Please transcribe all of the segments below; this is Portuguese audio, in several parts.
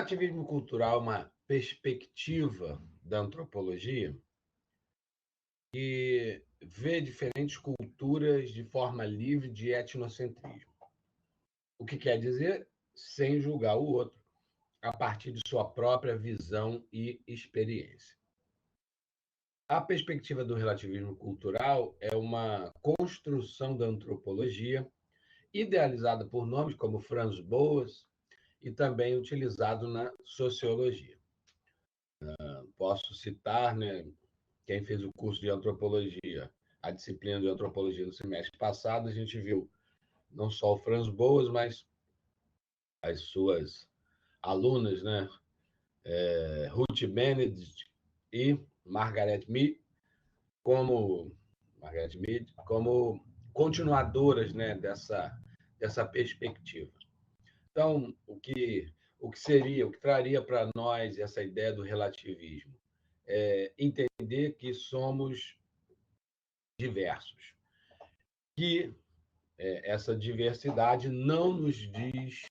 relativismo cultural é uma perspectiva da antropologia que vê diferentes culturas de forma livre de etnocentrismo. O que quer dizer sem julgar o outro, a partir de sua própria visão e experiência. A perspectiva do relativismo cultural é uma construção da antropologia idealizada por nomes como Franz Boas e também utilizado na sociologia. Posso citar, né, quem fez o curso de antropologia, a disciplina de antropologia no semestre passado, a gente viu não só o Franz Boas, mas as suas alunas, né, Ruth Benedict e Margaret Mead, como continuadoras, né, dessa perspectiva. Então, o que traria para nós essa ideia do relativismo? É entender que somos diversos, que essa diversidade não nos diz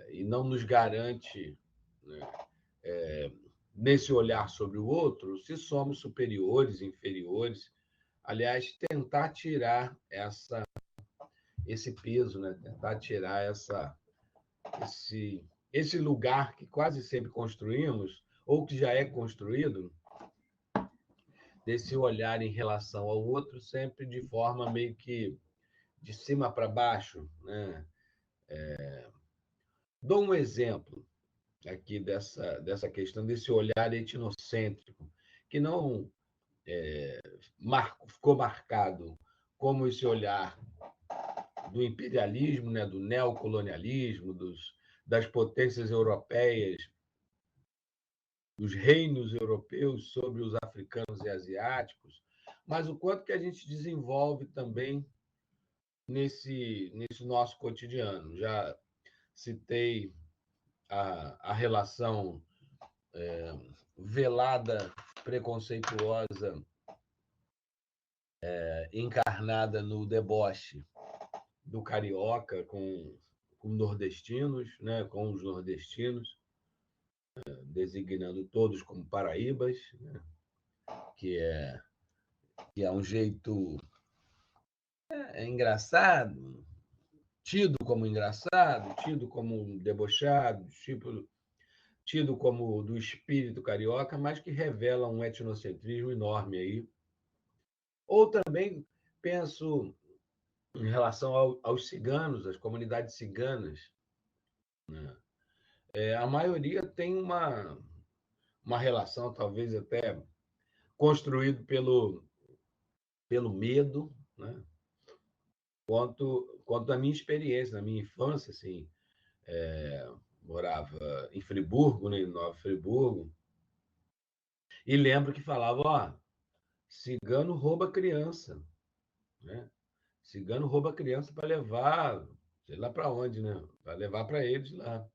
e não nos garante, né, nesse olhar sobre o outro, se somos superiores, inferiores. Aliás, tentar tirar esse peso, né? Tentar tirar esse lugar que quase sempre construímos, ou que já é construído, desse olhar em relação ao outro, sempre de forma meio que de cima para baixo. Né? Dou um exemplo aqui dessa questão, desse olhar etnocêntrico, que não ficou marcado como esse olhar do imperialismo, né, do neocolonialismo, das potências europeias, dos reinos europeus sobre os africanos e asiáticos, mas o quanto que a gente desenvolve também nesse nosso cotidiano. Já citei a relação velada, preconceituosa, encarnada no deboche do carioca com nordestinos, né, com os nordestinos, designando todos como paraíbas, né, que é um jeito engraçado, tido como debochado, tido como do espírito carioca, mas que revela um etnocentrismo enorme aí. Ou também penso em relação aos ciganos, às comunidades ciganas. Né? A maioria tem uma relação, talvez até construído pelo medo, né? Quanto à minha experiência, na minha infância, assim, morava em Friburgo, né, em Nova Friburgo, e lembro que falava, ó, cigano rouba criança, né? Cigano rouba criança para levar, sei lá para onde, né? Para levar para eles lá.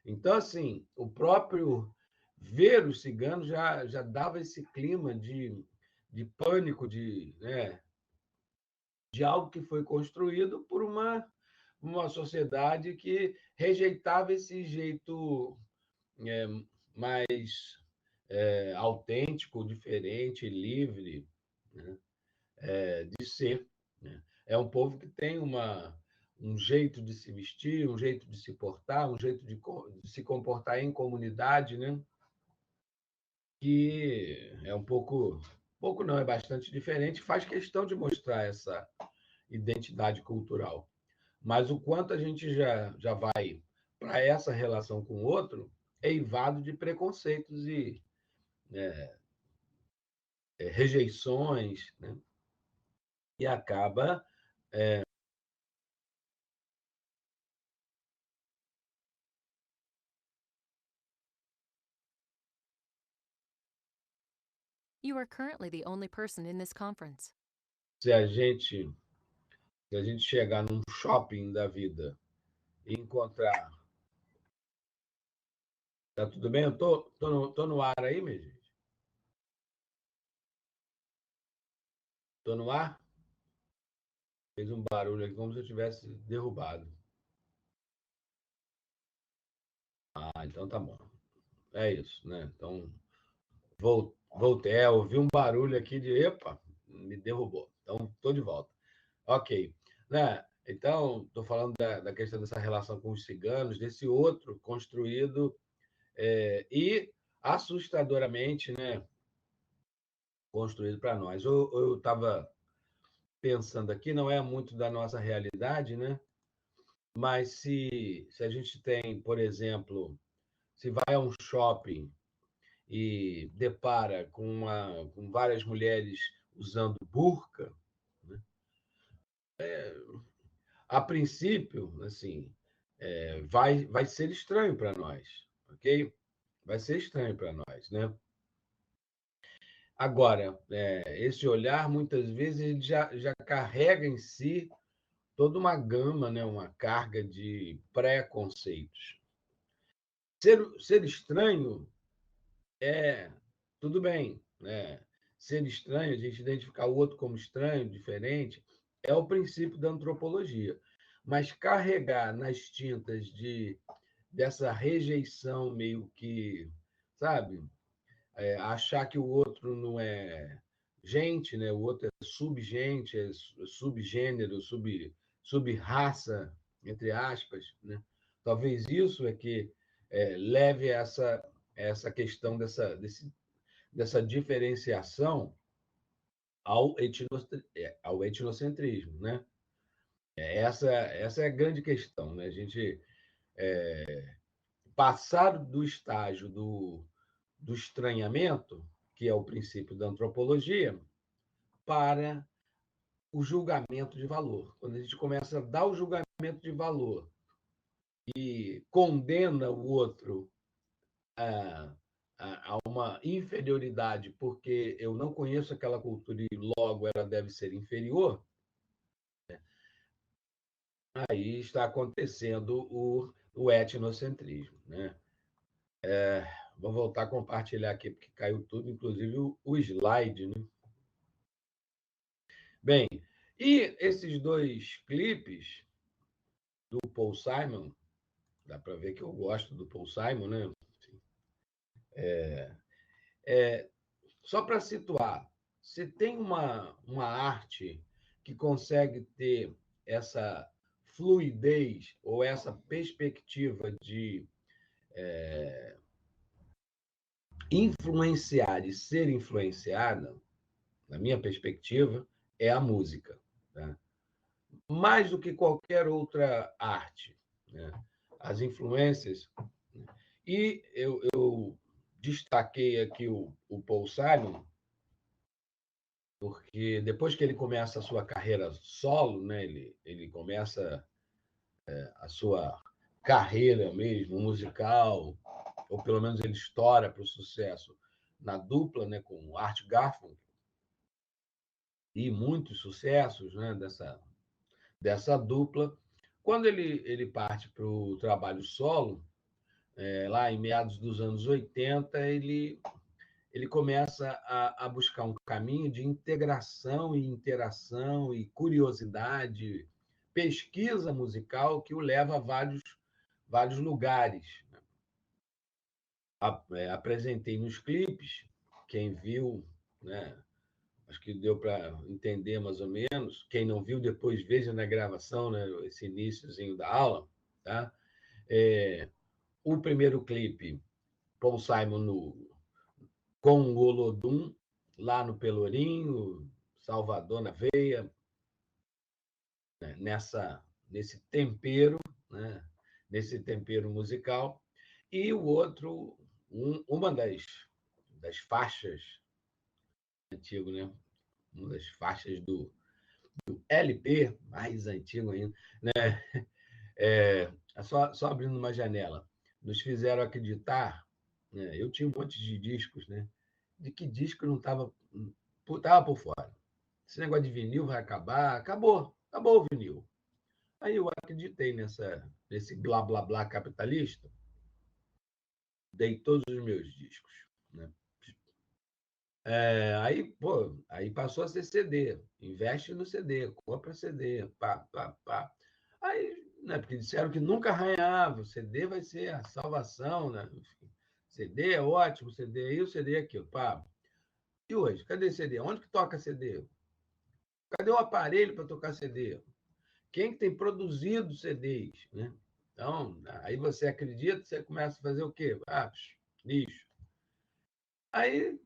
Então, assim, o próprio ver os ciganos já dava esse clima de pânico, né, de algo que foi construído por uma sociedade que rejeitava esse jeito mais autêntico, diferente, livre, né, de ser. Né? É um povo que tem um jeito de se vestir, um jeito de se portar, um jeito de se comportar em comunidade, né? Que é pouco não, é bastante diferente, faz questão de mostrar essa identidade cultural. Mas o quanto a gente já vai para essa relação com o outro é eivado de preconceitos e rejeições, né? E acaba You are currently the only person in this conference. se a gente se a gente chegar num shopping da vida e encontrar. Tá tudo bem? Eu tô no ar aí, minha gente? Tô no ar? Fez um barulho aqui como se eu tivesse derrubado. Então tá bom. É isso, né? Então, voltei. Ouvi um barulho aqui de... Epa, me derrubou. Então, estou de volta. Ok. Né? Então, estou falando da questão dessa relação com os ciganos, desse outro construído e assustadoramente, né, construído para nós. Eu estava pensando aqui, não é muito da nossa realidade, né? Mas se a gente tem, por exemplo, se vai a um shopping e depara com várias mulheres usando burca, né? A princípio, assim, vai ser estranho para nós, ok? Vai ser estranho para nós, né? Agora, esse olhar, muitas vezes, ele já carrega em si toda uma gama, né? Uma carga de preconceitos. Ser estranho é tudo bem, né? Ser estranho, a gente identificar o outro como estranho, diferente, é o princípio da antropologia. Mas carregar nas tintas dessa rejeição meio que, sabe, achar que o outro não é gente, né? O outro é subgente, é subgênero, subraça, entre aspas, né? Talvez isso é que leve a essa questão dessa diferenciação ao, ao etnocentrismo, né? Essa é a grande questão, né? A gente passar do estágio do estranhamento, que é o princípio da antropologia, para o julgamento de valor. Quando a gente começa a dar o julgamento de valor e condena o outro a uma inferioridade porque eu não conheço aquela cultura e logo ela deve ser inferior, aí está acontecendo o etnocentrismo, né? Vou voltar a compartilhar aqui, porque caiu tudo, inclusive o slide, né? Bem, e esses dois clipes do Paul Simon, dá para ver que eu gosto do Paul Simon, né? Só para situar, você tem uma arte que consegue ter essa fluidez ou essa perspectiva de influenciar e ser influenciada, na minha perspectiva, é a música. Tá? Mais do que qualquer outra arte. Né? As influências. E eu destaquei aqui o Paul Simon, porque depois que ele começa a sua carreira solo, né, ele começa a sua carreira mesmo musical, ou pelo menos ele estoura para o sucesso na dupla, né, com o Art Garfunkel, e muitos sucessos, né, dessa dupla. Quando ele parte para o trabalho solo, lá em meados dos anos 80, ele começa a buscar um caminho de integração e interação e curiosidade, pesquisa musical que o leva a vários lugares. Apresentei nos clipes, quem viu, né, acho que deu para entender mais ou menos. Quem não viu, depois veja na gravação, né, esse iníciozinho da aula. Tá? O primeiro clipe, Paul Simon com o Olodum, lá no Pelourinho, Salvador, na veia, né, nesse tempero, né, nesse tempero musical. E o outro, uma das faixas, antigo, né? Uma das faixas do LP, mais antigo ainda, né? Só abrindo uma janela. Nos fizeram acreditar, né? Eu tinha um monte de discos, né? De que disco não estava por fora. Esse negócio de vinil vai acabar, acabou o vinil. Aí eu acreditei nesse blá blá blá capitalista, dei todos os meus discos, né? Aí passou a ser CD, investe no CD, compra CD, pá, pá, pá. Aí né? Porque disseram que nunca arranhava, o CD vai ser a salvação, né? Enfim, CD é ótimo, CD é isso, CD é aquilo. Pá. E hoje? Cadê CD? Onde que toca CD? Cadê o aparelho para tocar CD? Quem que tem produzido CDs, né? Então, aí você acredita, você começa a fazer o quê? Lixo. Aí,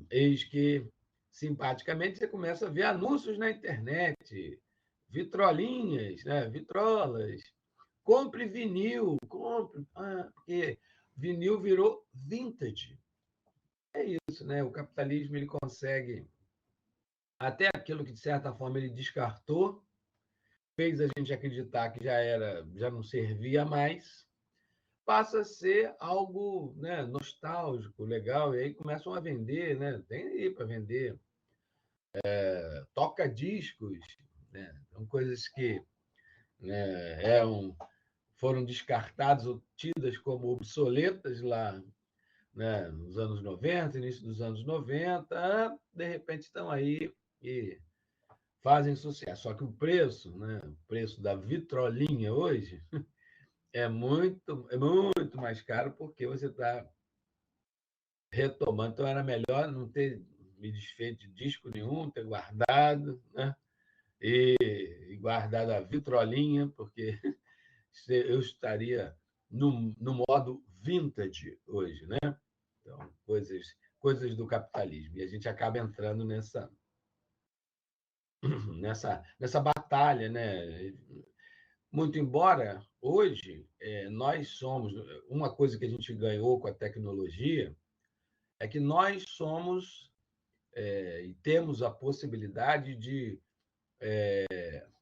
eis que, simpaticamente, você começa a ver anúncios na internet, vitrolinhas, né? Vitrolas. Compre vinil, compre. Porque vinil virou vintage. É isso, né? O capitalismo ele consegue até aquilo que, de certa forma, ele descartou, fez a gente acreditar que já não servia mais, passa a ser algo, né, nostálgico, legal, e aí começam a vender, né? Tem aí para vender toca-discos, né? São coisas que, né, foram descartadas ou tidas como obsoletas lá, né, nos anos 90, início dos anos 90, de repente estão aí e fazem sucesso. Só que o preço, né, o preço da vitrolinha hoje é muito mais caro porque você está retomando. Então, era melhor não ter me desfeito de disco nenhum, ter guardado, né? E guardado a vitrolinha, porque eu estaria no modo vintage hoje, né? Então, coisas do capitalismo. E a gente acaba entrando nessa batalha, né? Muito embora hoje nós somos uma coisa que a gente ganhou com a tecnologia é que nós somos e temos a possibilidade de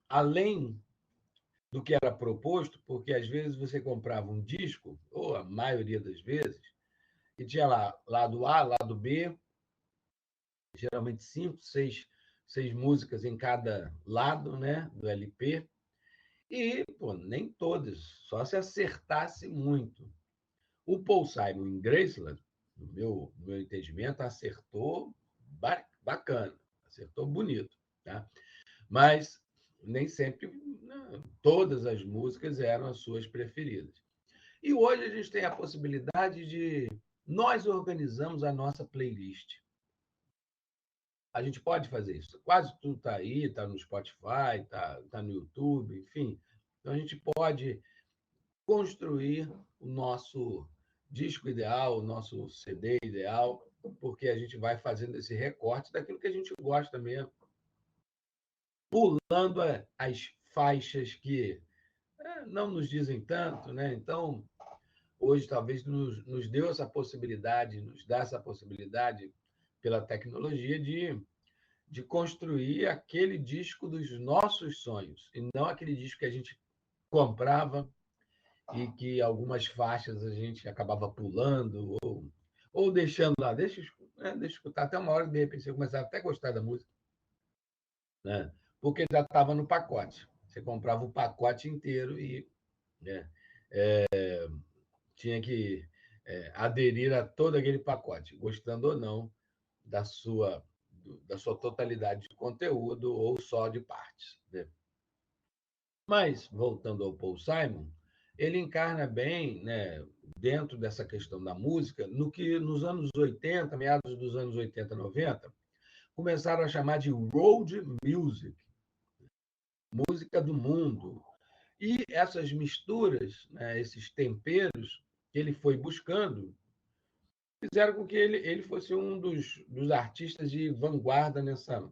além do que era proposto, porque às vezes você comprava um disco, ou a maioria das vezes, e tinha lá lado A, lado B, geralmente cinco, seis músicas em cada lado, né, do LP, e pô, nem todas, só se acertasse muito. O Paul Simon em Graceland, no meu entendimento, acertou bacana, acertou bonito, tá? Mas nem sempre, né, todas as músicas eram as suas preferidas. E hoje a gente tem a possibilidade de nós organizamos a nossa playlist. A gente pode fazer isso. Quase tudo está aí, está no Spotify, está no YouTube, enfim. Então a gente pode construir o nosso disco ideal, o nosso CD ideal, porque a gente vai fazendo esse recorte daquilo que a gente gosta mesmo, pulando as faixas que não nos dizem tanto, né? Então, hoje talvez nos deu essa possibilidade, nos dá essa possibilidade pela tecnologia de construir aquele disco dos nossos sonhos, e não aquele disco que a gente comprava e que algumas faixas a gente acabava pulando ou deixando lá, deixa escutar até uma hora que de repente você começava até a gostar da música, né? Porque já estava no pacote. Você comprava o pacote inteiro e, né, tinha que aderir a todo aquele pacote, gostando ou não da sua, da sua totalidade de conteúdo ou só de partes, né? Mas, voltando ao Paul Simon, ele encarna bem, né, dentro dessa questão da música, no que nos anos 80, meados dos anos 80, 90, começaram a chamar de road music, música do mundo. E essas misturas, né, esses temperos que ele foi buscando, fizeram com que ele fosse um dos artistas de vanguarda nessa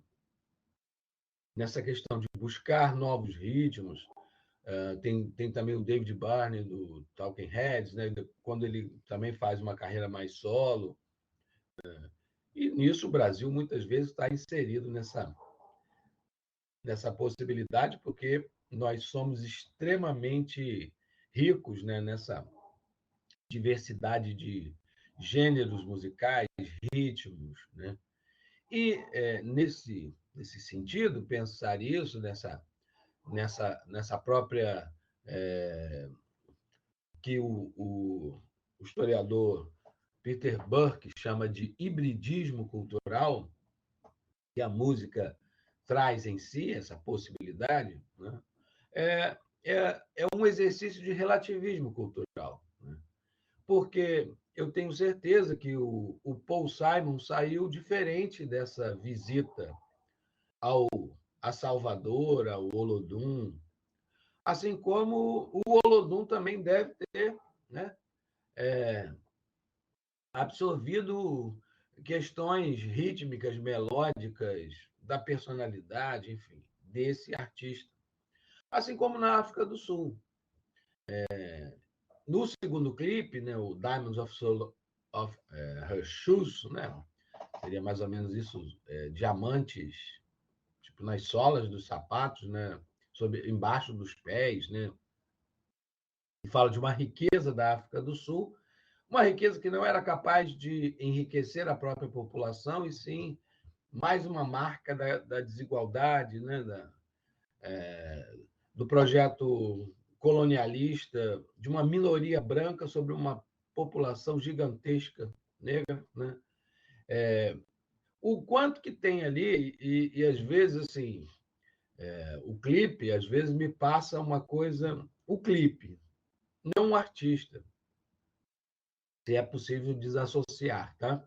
questão de buscar novos ritmos. Tem também o David Barney, do Talking Heads, né? Quando ele também faz uma carreira mais solo. E nisso o Brasil muitas vezes está inserido nessa possibilidade, porque nós somos extremamente ricos, né? Nessa diversidade de gêneros musicais, ritmos, né? E nesse sentido, pensar isso nessa própria que o historiador Peter Burke chama de hibridismo cultural, que a música traz em si essa possibilidade, né? é um exercício de relativismo cultural, né? Porque eu tenho certeza que o Paul Simon saiu diferente dessa visita a Salvador, ao Olodum, assim como o Olodum também deve ter, né, absorvido questões rítmicas, melódicas, da personalidade, enfim, desse artista. Assim como na África do Sul. No segundo clipe, né, o Diamonds of Her Shoes, né, seria mais ou menos isso, diamantes, tipo nas solas dos sapatos, né, embaixo dos pés, né, e fala de uma riqueza da África do Sul, uma riqueza que não era capaz de enriquecer a própria população, e sim mais uma marca da desigualdade, né, do projeto colonialista, de uma minoria branca sobre uma população gigantesca negra, né? O quanto que tem ali, e às vezes, assim, o clipe, às vezes, me passa uma coisa... O clipe, não o artista, se é possível desassociar, tá?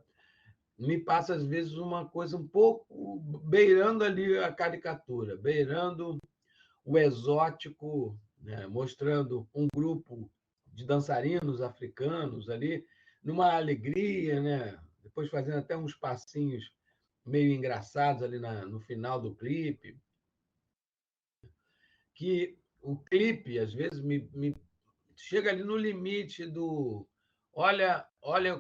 Me passa, às vezes, uma coisa um pouco beirando ali a caricatura, beirando o exótico, né? Mostrando um grupo de dançarinos africanos ali, numa alegria, né? Depois fazendo até uns passinhos meio engraçados ali no final do clipe, que o clipe, às vezes, me chega ali no limite do... Olha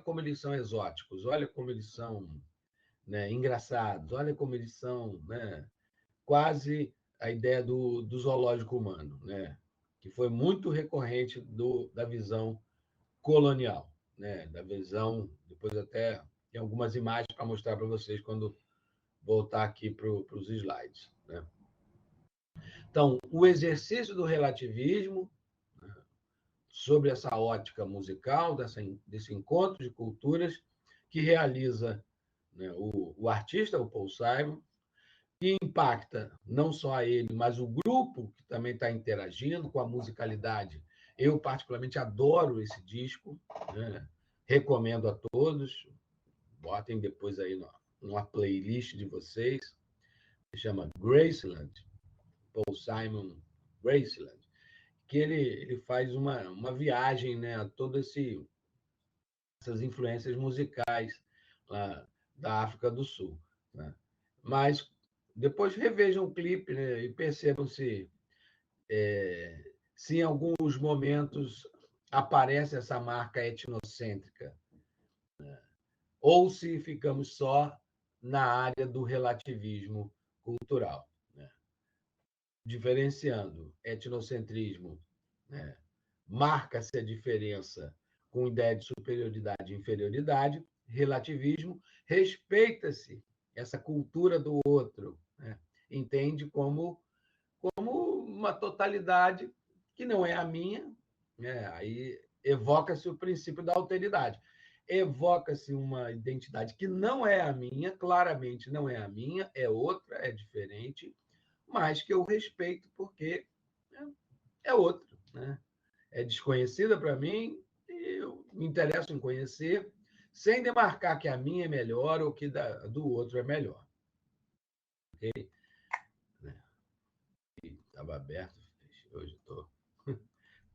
como eles são exóticos, olha como eles são, né, engraçados, olha como eles são, né, quase a ideia do zoológico humano, né, que foi muito recorrente da visão colonial, né, da visão... Depois até tem algumas imagens para mostrar para vocês quando voltar aqui para os slides, né? Então, o exercício do relativismo, né, sobre essa ótica musical, desse encontro de culturas que realiza, né, o artista, o Paul Simon, que impacta não só a ele, mas o grupo que também está interagindo com a musicalidade. Eu, particularmente, adoro esse disco, né? Recomendo a todos. Botem depois aí numa playlist de vocês. Se chama Graceland, Paul Simon Graceland, que ele faz uma viagem, né, a todas essas influências musicais lá da África do Sul, né? Mas depois revejam o clipe, né, e percebam se em alguns momentos aparece essa marca etnocêntrica, ou se ficamos só na área do relativismo cultural, né? Diferenciando etnocentrismo, né, marca-se a diferença com ideia de superioridade e inferioridade, relativismo, respeita-se essa cultura do outro, né? Entende como uma totalidade que não é a minha, né? Aí evoca-se o princípio da alteridade. Evoca-se uma identidade que não é a minha, claramente não é a minha, é outra, é diferente, mas que eu respeito porque é outra, né? É desconhecida para mim e eu me interesso em conhecer, sem demarcar que a minha é melhor ou que do outro é melhor. Okay? Estava aberto, hoje estou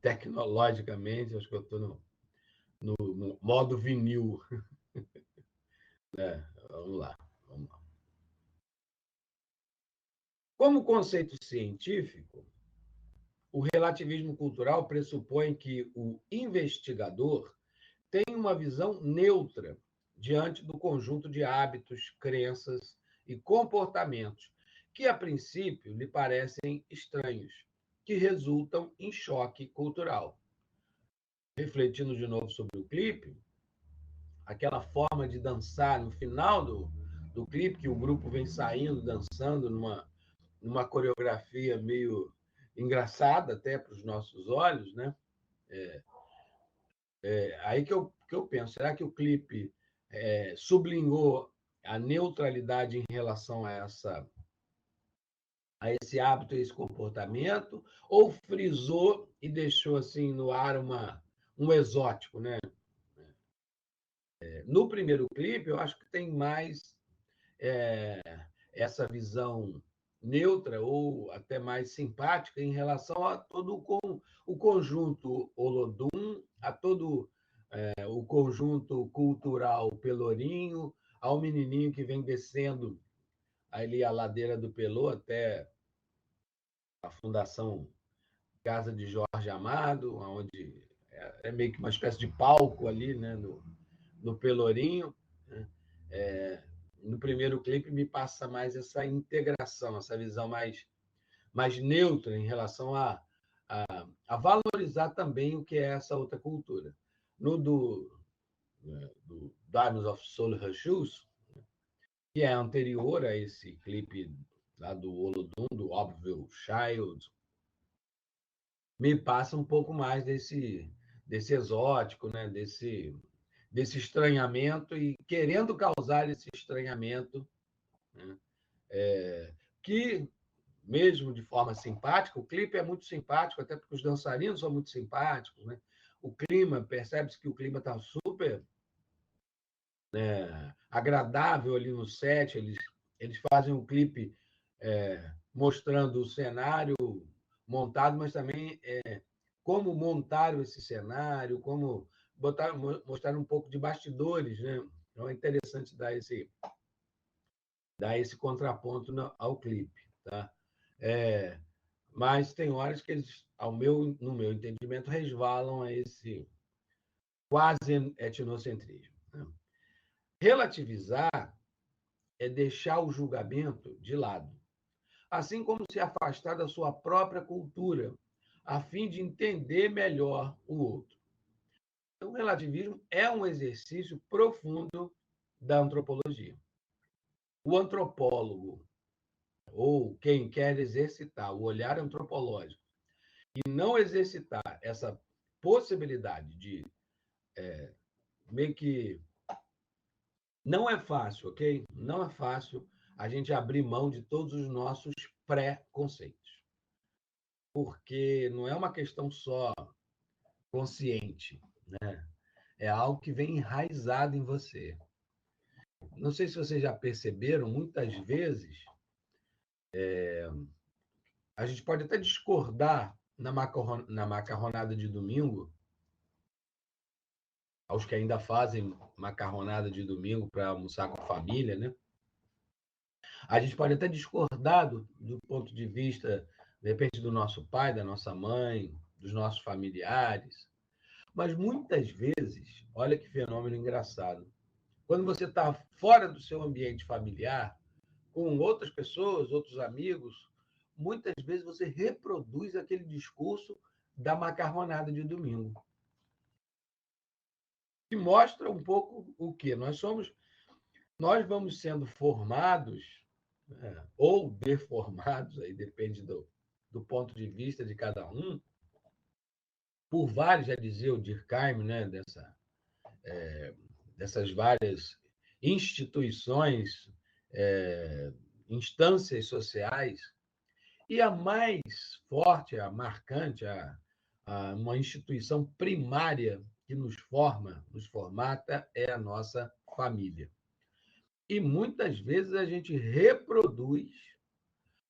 tecnologicamente, acho que eu estou no modo vinil. Vamos lá. Como conceito científico, o relativismo cultural pressupõe que o investigador tem uma visão neutra diante do conjunto de hábitos, crenças e comportamentos que, a princípio, lhe parecem estranhos, que resultam em choque cultural. Refletindo de novo sobre o clipe, aquela forma de dançar no final do clipe, que o grupo vem saindo, dançando numa coreografia meio engraçada até para os nossos olhos, né? Aí que eu penso, será que o clipe sublinhou a neutralidade em relação a a esse hábito, a esse comportamento, ou frisou e deixou assim no ar um exótico, né? No primeiro clipe, eu acho que tem mais essa visão neutra ou até mais simpática em relação a todo o conjunto Olodum, a todo o conjunto cultural Pelourinho, ao menininho que vem descendo ali a ladeira do Pelô até a Fundação Casa de Jorge Amado, onde é meio que uma espécie de palco ali, né, no Pelourinho. Né? No primeiro clipe me passa mais essa integração, essa visão mais neutra em relação a valorizar também o que é essa outra cultura. No do Diamonds of Soul Shoes, que é anterior a esse clipe lá do Olodum, do Obville Child, me passa um pouco mais desse exótico, né? desse estranhamento e querendo causar esse estranhamento, né? Que, mesmo de forma simpática, o clipe é muito simpático, até porque os dançarinos são muito simpáticos, né? O clima, percebe-se que o clima está super agradável ali no set, eles fazem um clipe mostrando o cenário montado, mas também como montaram esse cenário, como mostrar um pouco de bastidores, né? Então é interessante dar esse contraponto ao clipe, tá? Mas tem horas que eles, no meu entendimento, resvalam a esse quase etnocentrismo. Né? Relativizar é deixar o julgamento de lado, assim como se afastar da sua própria cultura, a fim de entender melhor o outro. Então, o relativismo é um exercício profundo da antropologia. O antropólogo, ou quem quer exercitar o olhar antropológico e não exercitar essa possibilidade de meio que... Não é fácil, ok? Não é fácil a gente abrir mão de todos os nossos pré-conceitos, porque não é uma questão só consciente, né? É algo que vem enraizado em você. Não sei se vocês já perceberam, muitas vezes a gente pode até discordar na macarronada de domingo, aos que ainda fazem macarronada de domingo para almoçar com a família, né? A gente pode até discordar do ponto de vista, de repente, do nosso pai, da nossa mãe, dos nossos familiares, mas muitas vezes, olha que fenômeno engraçado, quando você está fora do seu ambiente familiar, com outras pessoas, outros amigos, muitas vezes você reproduz aquele discurso da macarronada de domingo. Que mostra um pouco o quê? Nós vamos sendo formados, ou deformados, aí depende do ponto de vista de cada um, por vários, já dizia o Durkheim, né, dessas várias instituições, instâncias sociais, e a mais forte, a marcante, uma instituição primária que nos forma, nos formata, é a nossa família. E muitas vezes a gente reproduz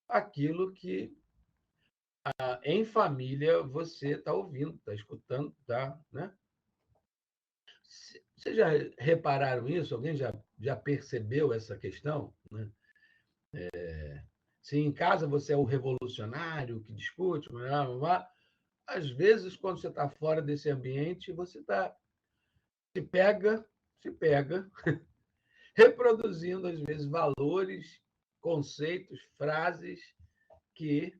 aquilo que em família você está ouvindo, está escutando, tá, né? Vocês já repararam isso? Alguém já percebeu essa questão? Né? Se em casa você é o revolucionário que discute, às vezes, quando você está fora desse ambiente, você se pega reproduzindo, às vezes, valores, conceitos, frases que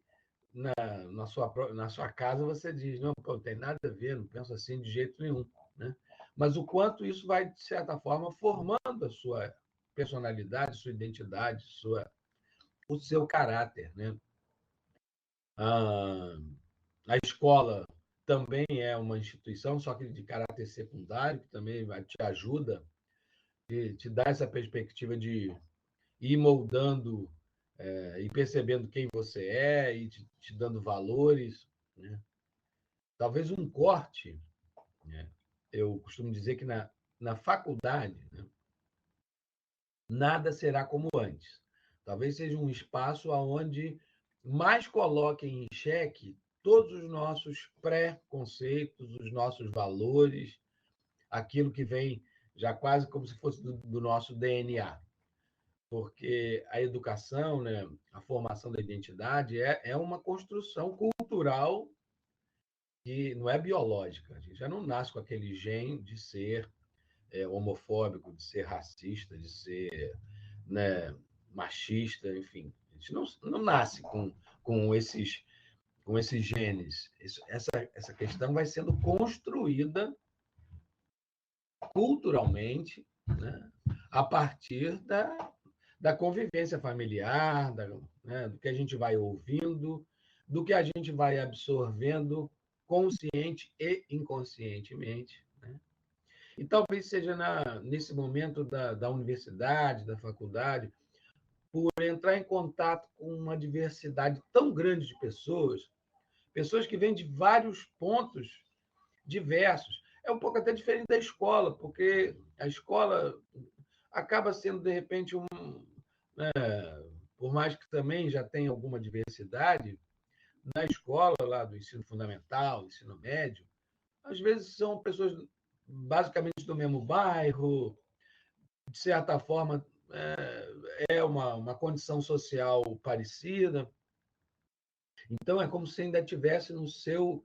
na sua casa você diz, não, não tem nada a ver, não penso assim de jeito nenhum. Né? Mas o quanto isso vai, de certa forma, formando a sua personalidade, sua identidade, o seu caráter. Né? A escola também é uma instituição, só que de caráter secundário, que também te ajuda, te dá essa perspectiva de ir moldando e percebendo quem você é e te dando valores, né? Talvez um corte, né? Eu costumo dizer que na faculdade, né, nada será como antes. Talvez seja um espaço onde mais coloquem em xeque todos os nossos pré-conceitos, os nossos valores, aquilo que vem já quase como se fosse do nosso DNA. Porque a educação, né, a formação da identidade é uma construção cultural que não é biológica. A gente já não nasce com aquele gene de ser homofóbico, de ser racista, de ser, né, machista, enfim. A gente não nasce com esses genes. Essa questão vai sendo construída culturalmente, né, a partir da convivência familiar, né, do que a gente vai ouvindo, do que a gente vai absorvendo consciente e inconscientemente. Né? E talvez seja nesse momento da universidade, da faculdade, por entrar em contato com uma diversidade tão grande de pessoas, pessoas que vêm de vários pontos diversos. É um pouco até diferente da escola, porque a escola acaba sendo, de repente, né, por mais que também já tenha alguma diversidade, na escola lá do ensino fundamental, ensino médio, às vezes são pessoas basicamente do mesmo bairro, de certa forma é uma condição social parecida. Então, é como se ainda estivesse no seu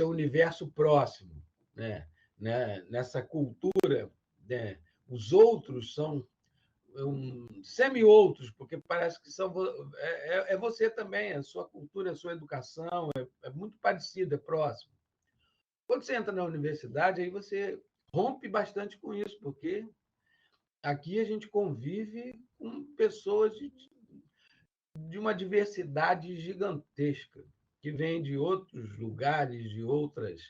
universo próximo, né? Nessa cultura. Né? Os outros são semi-outros, porque parece que é você também, a sua cultura, a sua educação é muito parecida, é próximo. Quando você entra na universidade, aí você rompe bastante com isso, porque aqui a gente convive com pessoas de uma diversidade gigantesca, que vem de outros lugares, de outras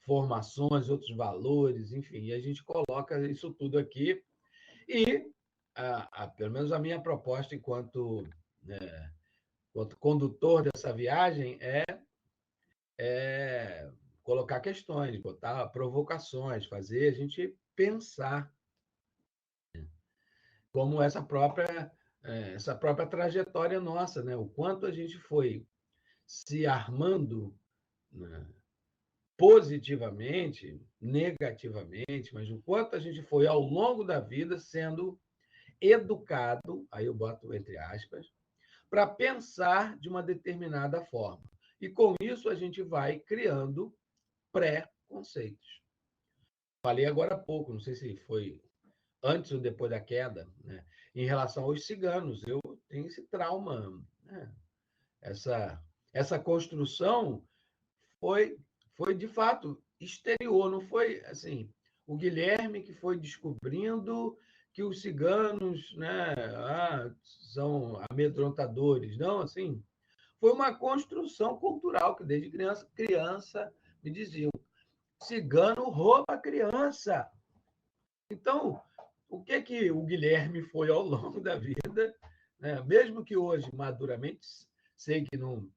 formações, outros valores, enfim, e a gente coloca isso tudo aqui e, pelo menos a minha proposta enquanto condutor dessa viagem é colocar questões, botar provocações, fazer a gente pensar como essa própria trajetória nossa, né? O quanto a gente foi se armando, né, positivamente, negativamente, mas o quanto a gente foi ao longo da vida sendo educado, aí eu boto entre aspas, para pensar de uma determinada forma. E com isso a gente vai criando pré-conceitos. Falei agora há pouco, não sei se foi antes ou depois da queda, né? Em relação aos ciganos. Eu tenho esse trauma. Né? Essa construção foi, foi, de fato, exterior, não foi assim. O Guilherme que foi descobrindo que os ciganos, né, são amedrontadores. Não, assim, foi uma construção cultural que desde criança me diziam: cigano rouba a criança. Então, o que o Guilherme foi ao longo da vida, né? Mesmo que hoje, maduramente, sei que o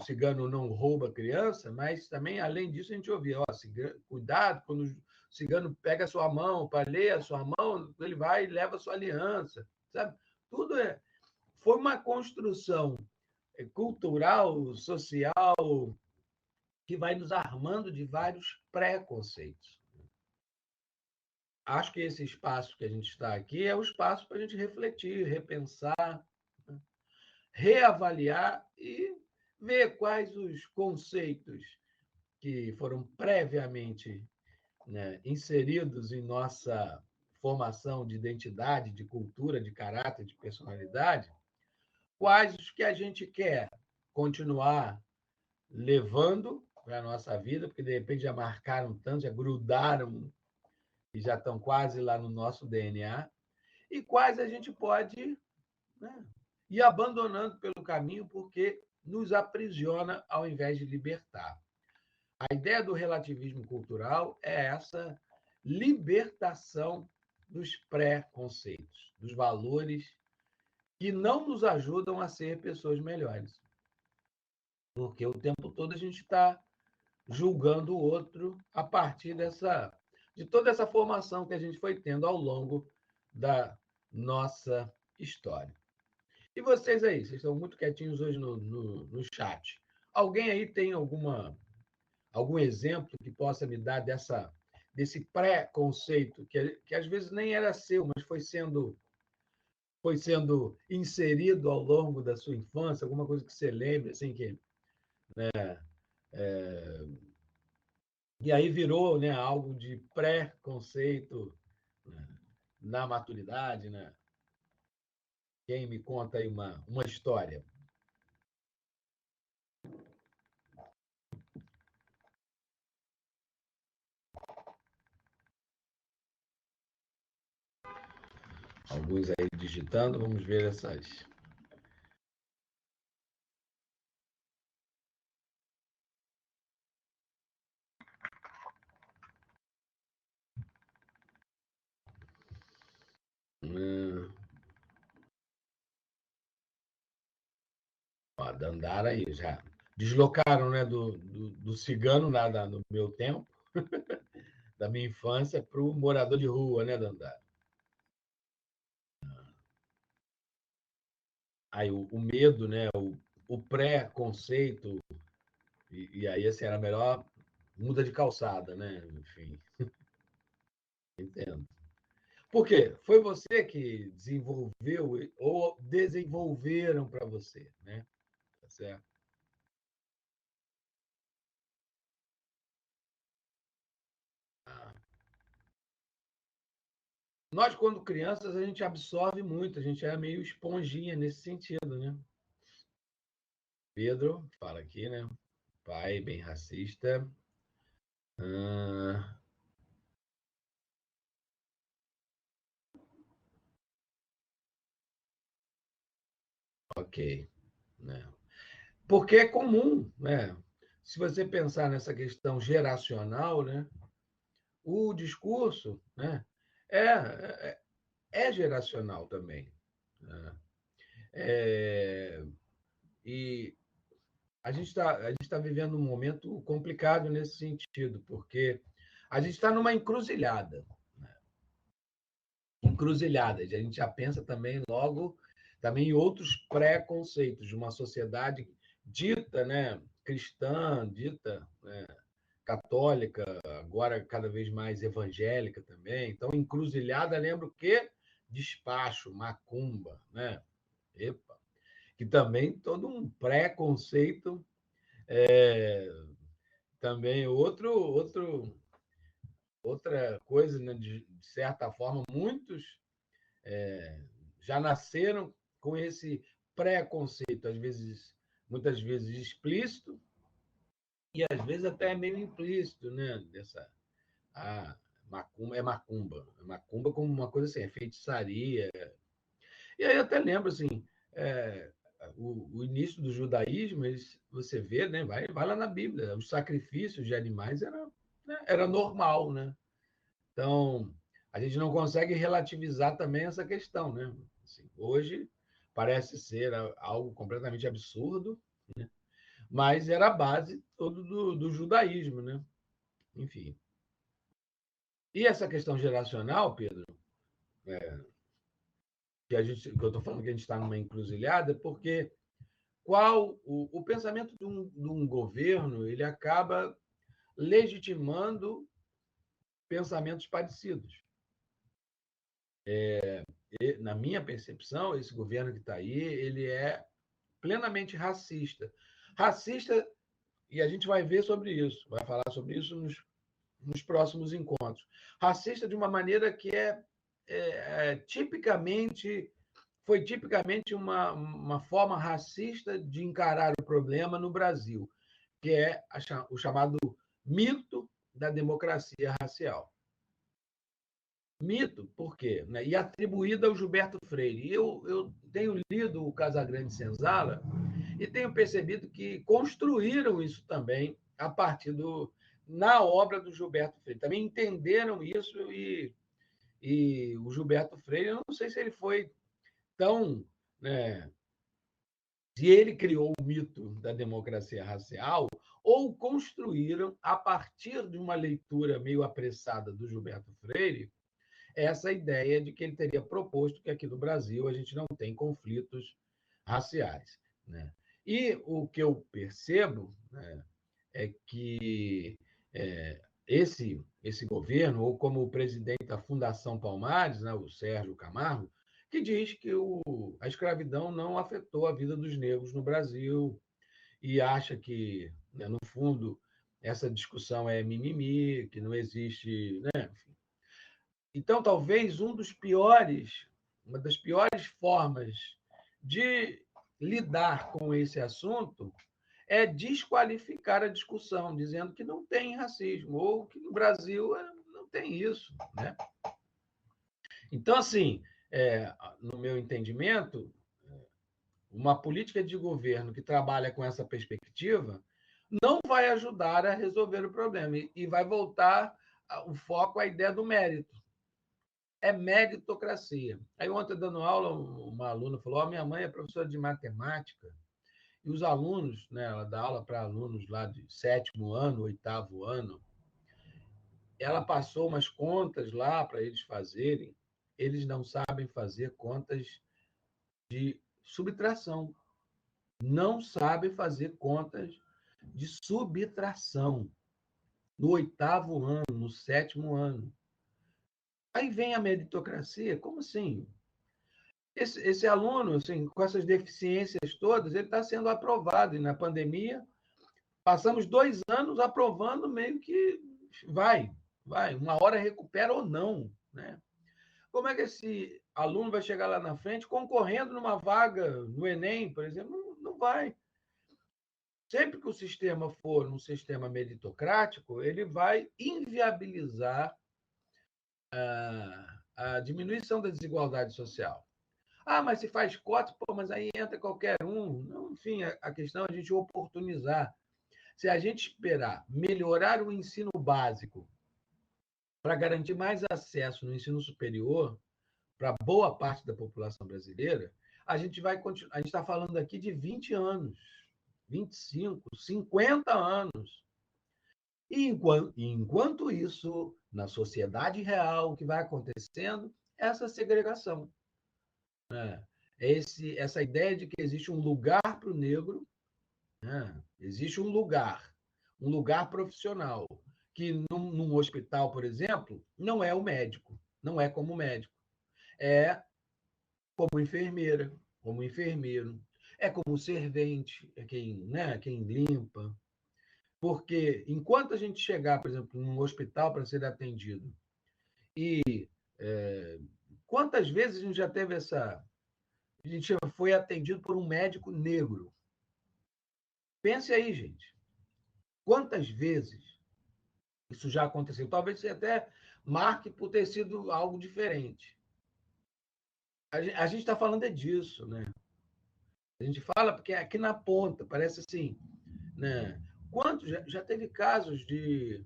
cigano não rouba a criança, mas também, além disso, a gente ouvia: cuidado quando o cigano pega a sua mão para ler a sua mão, ele vai e leva a sua aliança. Sabe? Tudo foi uma construção cultural, social, que vai nos armando de vários preconceitos. Acho que esse espaço que a gente está aqui é o espaço para a gente refletir, repensar, né? Reavaliar e ver quais os conceitos que foram previamente, né, inseridos em nossa formação de identidade, de cultura, de caráter, de personalidade, quais os que a gente quer continuar levando para a nossa vida, porque de repente já marcaram tanto, já grudaram e já estão quase lá no nosso DNA, e quais a gente pode, né, ir abandonando pelo caminho porque nos aprisiona ao invés de libertar. A ideia do relativismo cultural é essa libertação dos pré-conceitos, dos valores que não nos ajudam a ser pessoas melhores. Porque o tempo todo a gente está julgando o outro a partir de toda essa formação que a gente foi tendo ao longo da nossa história. E vocês aí, vocês estão muito quietinhos hoje no chat. Alguém aí tem algum exemplo que possa me dar desse pré-conceito, que às vezes nem era seu, mas foi sendo inserido ao longo da sua infância, alguma coisa que você lembre, assim, e aí virou, né, algo de pré-conceito, né, na maturidade, né? Quem me conta aí uma história? Alguns aí digitando, vamos ver essas. A Dandara aí já deslocaram, né, do cigano no meu tempo, da minha infância, para o morador de rua, né, Dandara? Aí o medo, né, o pré-conceito, e aí assim, era melhor muda de calçada, né? Enfim, entendo. Por quê? Foi você que desenvolveu ou desenvolveram para você, né? Tá certo? Ah. Nós, quando crianças, a gente absorve muito, a gente é meio esponjinha nesse sentido, né? Pedro, fala aqui, né? Pai bem racista. Ah, ok. Né? Porque é comum, né? Se você pensar nessa questão geracional, né? O discurso, né? É geracional também. Né? E a gente tá vivendo um momento complicado nesse sentido, porque a gente está numa encruzilhada. Encruzilhada. A gente já pensa também logo também em outros pré-conceitos de uma sociedade dita, né, cristã, dita, né, católica, agora cada vez mais evangélica também. Então, encruzilhada lembra o quê? Despacho, macumba, né? Epa. Que também todo um pré-conceito, também outra coisa, né? De certa forma, muitos já nasceram com esse pré-conceito, muitas vezes explícito e às vezes até meio implícito, né? Macumba é macumba como uma coisa assim, é feitiçaria. E aí eu até lembro assim, é, o início do judaísmo, você vê, né? Vai lá na Bíblia, os sacrifícios de animais era normal, né? Então, a gente não consegue relativizar também essa questão, né? Assim, hoje parece ser algo completamente absurdo, né? Mas era a base todo do judaísmo, né? Enfim. E essa questão geracional, Pedro, que eu estou falando que a gente está numa encruzilhada, porque o pensamento de um governo ele acaba legitimando pensamentos parecidos. Na minha percepção, esse governo que está aí, ele é plenamente racista. Racista, e a gente vai ver sobre isso, vai falar sobre isso nos próximos encontros. Racista de uma maneira que foi tipicamente uma forma racista de encarar o problema no Brasil, que é o chamado mito da democracia racial. Mito, por quê? E atribuído ao Gilberto Freire. Eu tenho lido o Casagrande Senzala e tenho percebido que construíram isso também a partir na obra do Gilberto Freire. Também entenderam isso e o Gilberto Freire, eu não sei se ele foi tão, né, se ele criou o mito da democracia racial ou construíram, a partir de uma leitura meio apressada do Gilberto Freire, essa ideia de que ele teria proposto que aqui no Brasil a gente não tem conflitos raciais, né? E o que eu percebo, né, é que esse governo, ou como o presidente da Fundação Palmares, né, o Sérgio Camargo, que diz que a escravidão não afetou a vida dos negros no Brasil e acha que, né, no fundo, essa discussão é mimimi, que não existe, né? Então, talvez uma das piores formas de lidar com esse assunto é desqualificar a discussão, dizendo que não tem racismo, ou que no Brasil não tem isso, né? Então, assim, no meu entendimento, uma política de governo que trabalha com essa perspectiva não vai ajudar a resolver o problema e vai voltar o foco à ideia do mérito. É meritocracia. Aí, ontem, dando aula, uma aluna falou: oh, minha mãe é professora de matemática, e os alunos, né, ela dá aula para alunos lá de 7º ano, 8º ano, ela passou umas contas lá para eles fazerem, eles não sabem fazer contas de subtração, não sabem fazer contas de subtração no 8º ano, no 7º ano. Aí vem a meritocracia, como assim? Esse aluno, assim, com essas deficiências todas, ele está sendo aprovado. E na pandemia, passamos 2 anos aprovando meio que vai, uma hora recupera ou não, né? Como é que esse aluno vai chegar lá na frente concorrendo numa vaga no Enem, por exemplo? Não vai. Sempre que o sistema for um sistema meritocrático, ele vai inviabilizar a diminuição da desigualdade social. Ah, mas se faz cota, pô, mas aí entra qualquer um. Não, enfim, a questão é a gente oportunizar. Se a gente esperar melhorar o ensino básico para garantir mais acesso no ensino superior para boa parte da população brasileira, a gente vai continuar. A gente está falando aqui de 20 anos, 25, 50 anos. E enquanto isso, na sociedade real, o que vai acontecendo é essa segregação. Né? Essa ideia de que existe um lugar para o negro, né? Existe um lugar profissional, que num hospital, por exemplo, não é o médico, não é como médico, é como enfermeira, como enfermeiro, é como servente, é quem limpa. Porque enquanto a gente chegar, por exemplo, num hospital para ser atendido, e quantas vezes a gente já teve a gente foi atendido por um médico negro? Pense aí, gente. Quantas vezes isso já aconteceu? Talvez você até marque por ter sido algo diferente. A gente está falando disso, né? A gente fala porque é aqui na ponta, parece assim, né? Quanto já teve casos de,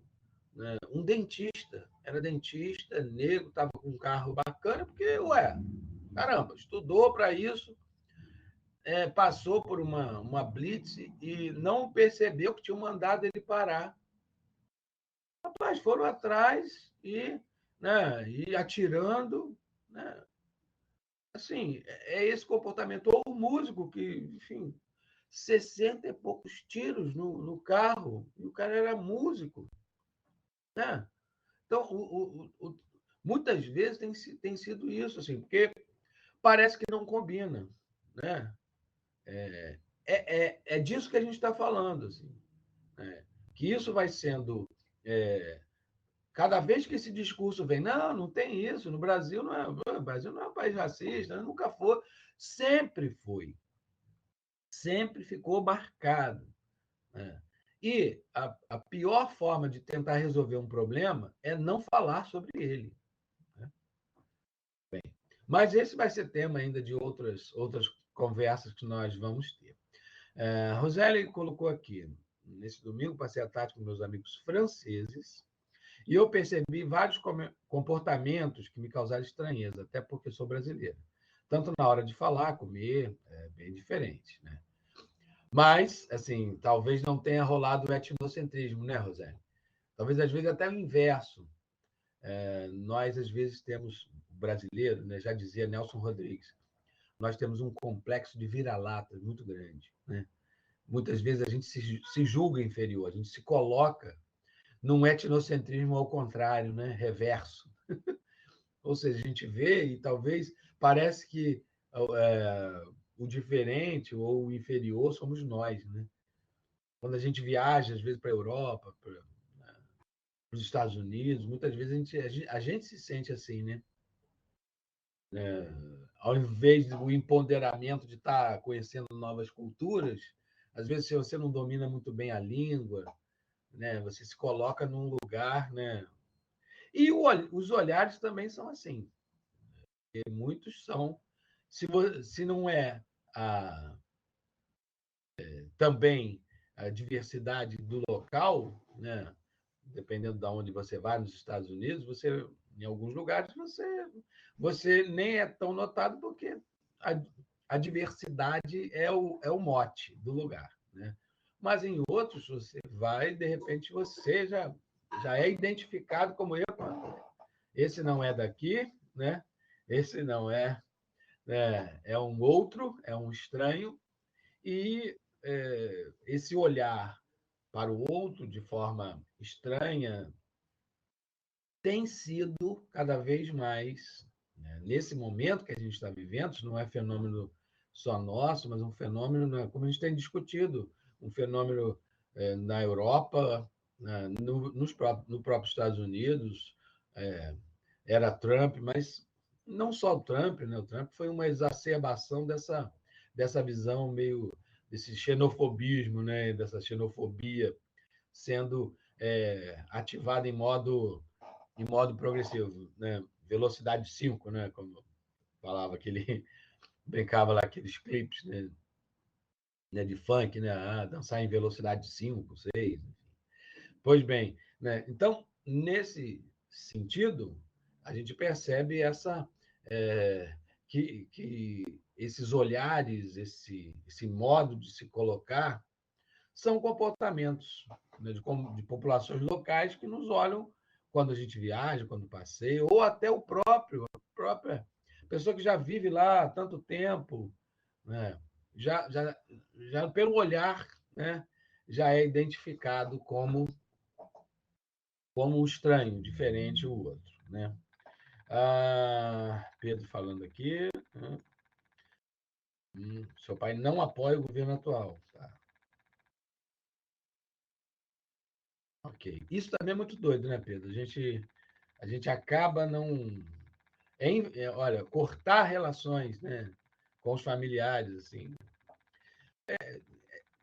né, um dentista, era dentista, negro, estava com um carro bacana, porque, caramba, estudou para isso, passou por uma blitz e não percebeu que tinham mandado ele parar. Rapaz, foram atrás e atirando, né? Assim, é esse comportamento. Ou o músico que, enfim, 60 e poucos tiros no carro, e o cara era músico, né? Então, muitas vezes tem sido isso, assim, porque parece que não combina, né? É disso que a gente está falando, assim, né? Que isso vai sendo cada vez que esse discurso vem, não tem isso, no Brasil não é, o Brasil não é um país racista, nunca foi, sempre ficou marcado, né? E a pior forma de tentar resolver um problema é não falar sobre ele, né? Bem, mas esse vai ser tema ainda de outras conversas que nós vamos ter. Roseli colocou aqui, nesse domingo passei a tarde com meus amigos franceses, e eu percebi vários comportamentos que me causaram estranheza, até porque sou brasileira. tanto na hora de falar, comer, é bem diferente, né? Mas, assim, talvez não tenha rolado o etnocentrismo, né, Rosane? Talvez, às vezes, até o inverso. Nós, às vezes, temos, brasileiro, né, já dizia Nelson Rodrigues, nós temos um complexo de vira-lata muito grande, né? Muitas vezes a gente se julga inferior, a gente se coloca num etnocentrismo ao contrário, né? Reverso. Ou seja, a gente vê e talvez parece que o diferente ou o inferior somos nós, né? Quando a gente viaja, às vezes, para a Europa, para os Estados Unidos, muitas vezes a gente se sente assim, né? Ao invés do empoderamento de estar conhecendo novas culturas, às vezes, se você não domina muito bem a língua, né, você se coloca num lugar, né? E os olhares também são assim. E muitos são, se não é também a diversidade do local, né? Dependendo de onde você vai, nos Estados Unidos, você, em alguns lugares, você nem é tão notado porque a, a diversidade é o mote do lugar, né? Mas em outros, você vai, de repente, você já é identificado como eu. Esse não é daqui, né? Esse não é um outro, é um estranho, e esse olhar para o outro de forma estranha tem sido cada vez mais, né, nesse momento que a gente está vivendo, isso não é fenômeno só nosso, mas um fenômeno, né, como a gente tem discutido, um fenômeno na Europa, né, no próprio Estados Unidos, era Trump, mas não só o Trump, né? O Trump foi uma exacerbação dessa visão meio desse xenofobismo, né? Dessa xenofobia sendo ativada em modo progressivo, né? Velocidade 5, né? Como falava aquele brincava lá aqueles clipes, né, de funk, né? Dançar em velocidade 5, 6. Pois bem, né? Então, nesse sentido, a gente percebe que esses olhares, esse modo de se colocar, são comportamentos, né, de populações locais que nos olham quando a gente viaja, quando passeia, ou até a própria pessoa que já vive lá há tanto tempo, né, já pelo olhar, né, já é identificado como um estranho, diferente o outro, né? Pedro falando aqui, né? Seu pai não apoia o governo atual. Tá. Ok. Isso também é muito doido, né, Pedro? A gente acaba não. Olha, cortar relações, né, com os familiares, assim.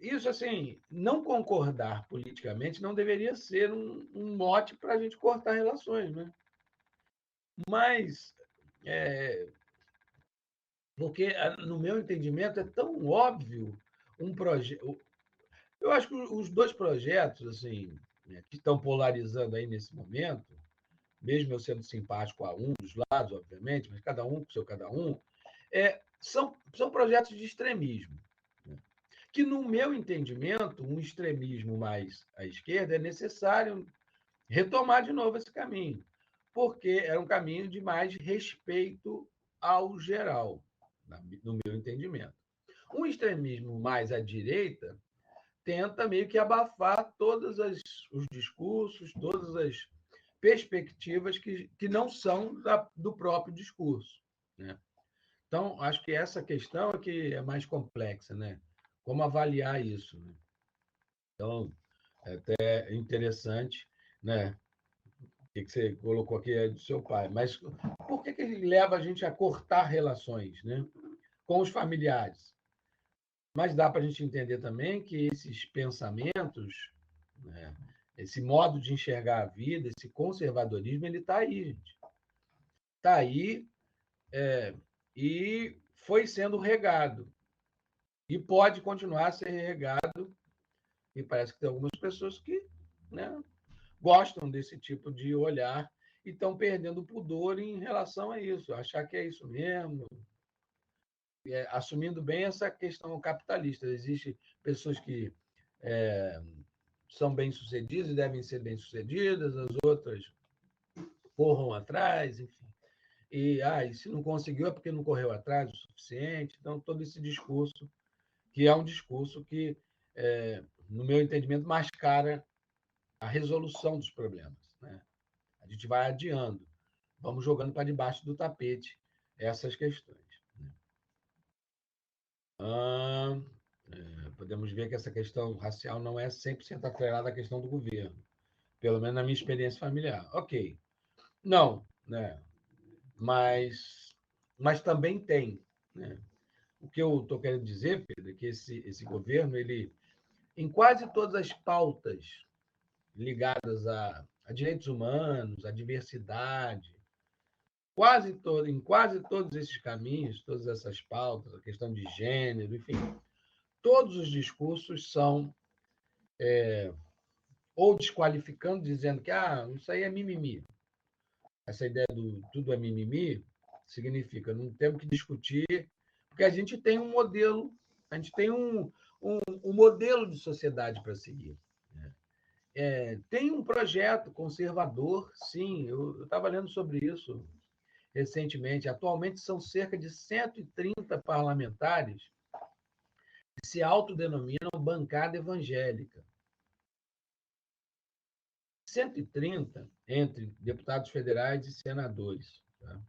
Isso, assim, não concordar politicamente não deveria ser um mote para a gente cortar relações, né? Mas, porque, no meu entendimento, é tão óbvio um projeto. Eu acho que os dois projetos, assim, né, que estão polarizando aí nesse momento, mesmo eu sendo simpático a um dos lados, obviamente, mas cada um com seu cada um, são projetos de extremismo. Né? Que, no meu entendimento, um extremismo mais à esquerda é necessário retomar de novo esse caminho, porque é um caminho de mais respeito ao geral, no meu entendimento. Um extremismo mais à direita tenta meio que abafar todos os discursos, todas as perspectivas que não são do próprio discurso. Né? Então, acho que essa questão é que é mais complexa, né? Como avaliar isso? Né? Então, é até interessante, né? O que você colocou aqui é do seu pai, mas por que ele leva a gente a cortar relações, né? Com os familiares? Mas dá para a gente entender também que esses pensamentos, né, esse modo de enxergar a vida, esse conservadorismo, ele está aí, gente. Está aí e foi sendo regado. E pode continuar a ser regado. E parece que tem algumas pessoas que, né, gostam desse tipo de olhar e estão perdendo o pudor em relação a isso, achar que é isso mesmo. assumindo bem essa questão capitalista. Existem pessoas que são bem-sucedidas e devem ser bem-sucedidas, as outras corram atrás, enfim. E se não conseguiu é porque não correu atrás o suficiente. Então, todo esse discurso, que é um discurso que, no meu entendimento, mascara a resolução dos problemas, né? A gente vai adiando, vamos jogando para debaixo do tapete essas questões. Podemos ver que essa questão racial não é 100% atrelada à questão do governo, pelo menos na minha experiência familiar. Ok, não, né? Mas também tem, né? O que eu estou querendo dizer, Pedro, é que esse governo, ele, em quase todas as pautas ligadas a direitos humanos, à diversidade, em quase todos esses caminhos, todas essas pautas, a questão de gênero, enfim, todos os discursos são ou desqualificando, dizendo que isso aí é mimimi. Essa ideia do tudo é mimimi significa não temos que discutir, porque a gente tem um modelo, a gente tem um modelo de sociedade para seguir. Tem um projeto conservador, sim, eu estava lendo sobre isso recentemente. Atualmente são cerca de 130 parlamentares que se autodenominam bancada evangélica. 130 entre deputados federais e senadores. Tá?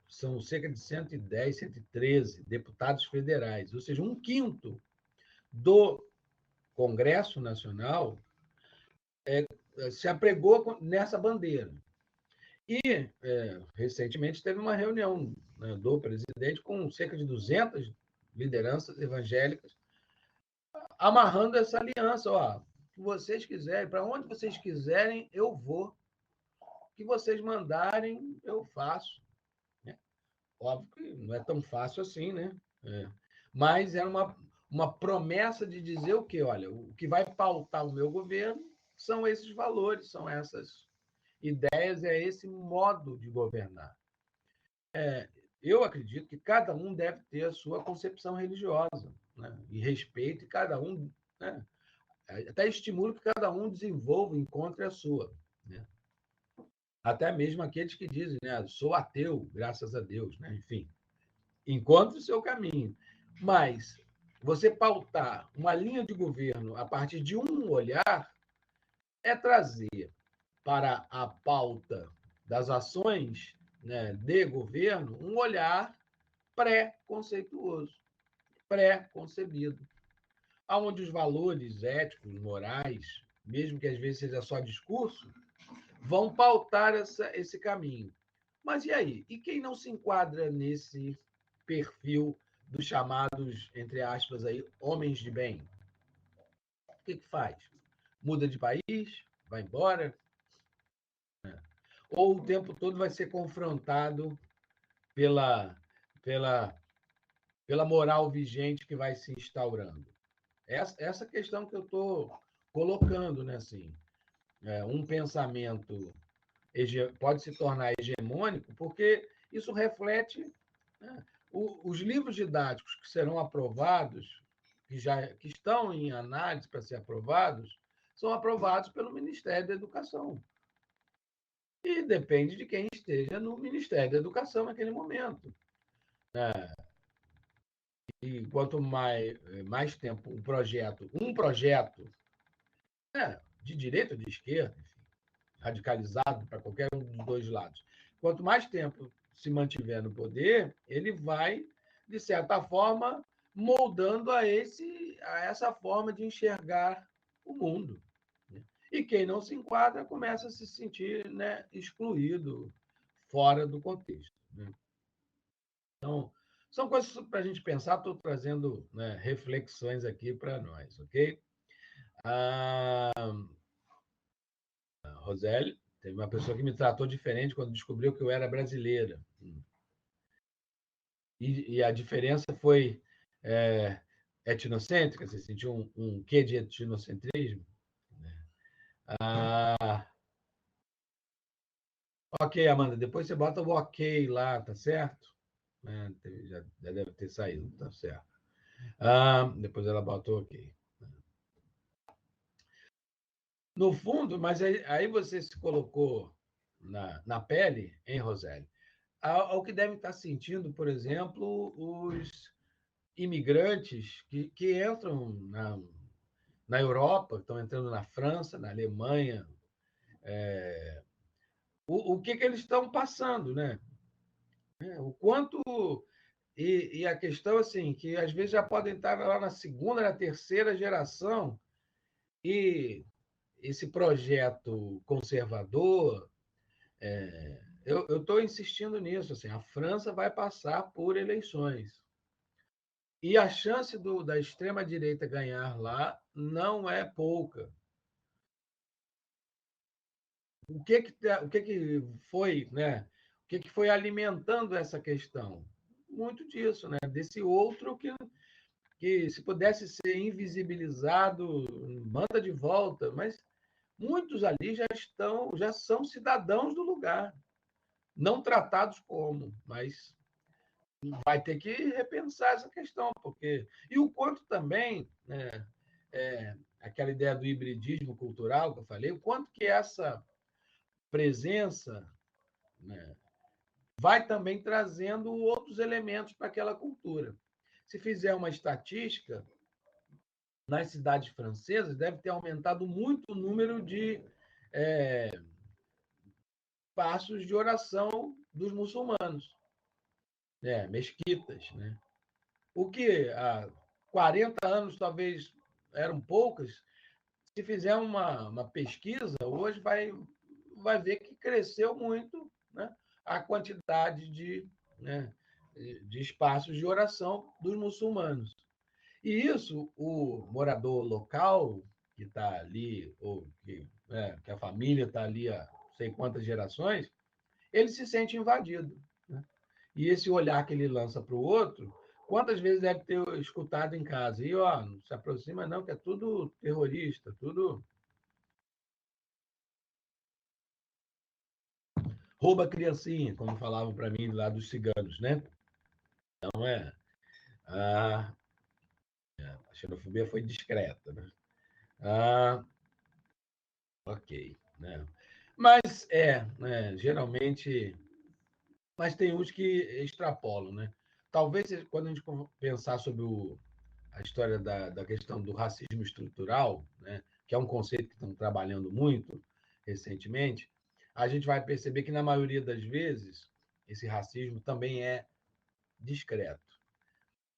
São cerca de 110, 113 deputados federais, ou seja, 1/5 do Congresso Nacional se apregou nessa bandeira. E, recentemente, teve uma reunião, né, do presidente com cerca de 200 lideranças evangélicas, amarrando essa aliança. Ó, que vocês quiserem, para onde vocês quiserem, eu vou. O que vocês mandarem, eu faço. Né? Óbvio que não é tão fácil assim, né? Mas era uma promessa de dizer o quê? Olha, o que vai pautar o meu governo são esses valores, são essas ideias, é esse modo de governar. Eu acredito que cada um deve ter a sua concepção religiosa, né? E respeito, e cada um, né? Até estimulo que cada um desenvolva, encontre a sua. Né? Até mesmo aqueles que dizem, né? Sou ateu, graças a Deus. Né? Enfim, encontre o seu caminho. Mas você pautar uma linha de governo a partir de um olhar é trazer para a pauta das ações, né, de governo um olhar pré-conceituoso, pré-concebido, onde os valores éticos, morais, mesmo que às vezes seja só discurso, vão pautar esse caminho. Mas e aí? E quem não se enquadra nesse perfil dos chamados, entre aspas, aí, homens de bem? O que faz? Muda de país? Vai embora? Ou o tempo todo vai ser confrontado pela, pela, pela moral vigente que vai se instaurando? Essa questão que eu estou colocando, né? Assim, um pensamento pode se tornar hegemônico, porque isso reflete, né, os livros didáticos que serão aprovados, que estão em análise para ser aprovados, são aprovados pelo Ministério da Educação. E depende de quem esteja no Ministério da Educação naquele momento. E quanto mais tempo um projeto de direita ou de esquerda, enfim, radicalizado para qualquer um dos dois lados, quanto mais tempo se mantiver no poder, ele vai, de certa forma, moldando a essa forma de enxergar o mundo. E quem não se enquadra começa a se sentir, né, excluído, fora do contexto. Né? Então, são coisas para a gente pensar. Estou trazendo, né, reflexões aqui para nós, ok? Roseli, teve uma pessoa que me tratou diferente quando descobriu que eu era brasileira. E a diferença foi etnocêntrica, você sentiu um quê de etnocentrismo? Ok, Amanda, depois você bota o ok lá, tá certo? né? Já deve ter saído, tá certo. Depois ela botou ok. No fundo, mas aí você se colocou na pele, hein, Roseli? Ao que devem estar sentindo, por exemplo, os imigrantes que entram na Europa, estão entrando na França, na Alemanha, o que eles estão passando, né? O quanto. E a questão, assim, que às vezes já podem estar lá na segunda, na terceira geração, e esse projeto conservador, eu estou insistindo nisso, assim, a França vai passar por eleições. E a chance da extrema-direita ganhar lá não é pouca. O que foi, né? O que foi alimentando essa questão? Muito disso, né? Desse outro que se pudesse ser invisibilizado, manda de volta, mas muitos ali já são cidadãos do lugar, não tratados como, mas vai ter que repensar essa questão, porque e o quanto também, né, aquela ideia do hibridismo cultural que eu falei, o quanto que essa presença, né, vai também trazendo outros elementos para aquela cultura. Se fizer uma estatística, nas cidades francesas deve ter aumentado muito o número de passos de oração dos muçulmanos, mesquitas, né? O que há 40 anos talvez eram poucas, se fizer uma pesquisa, hoje vai ver que cresceu muito, né, a quantidade né, de espaços de oração dos muçulmanos. E isso, o morador local, que está ali, ou que a família está ali há não sei quantas gerações, ele se sente invadido. Né? E esse olhar que ele lança para o outro, quantas vezes deve ter escutado em casa? E, ó, não se aproxima não, que é tudo terrorista, tudo rouba criancinha, como falavam para mim lá dos ciganos, né? Então, a, a xenofobia foi discreta, né? Ah, ok, né? Mas, né, geralmente... Mas tem uns que extrapolam, né? Talvez, quando a gente pensar sobre a história da questão do racismo estrutural, né, que é um conceito que estão trabalhando muito recentemente, a gente vai perceber que, na maioria das vezes, esse racismo também é discreto.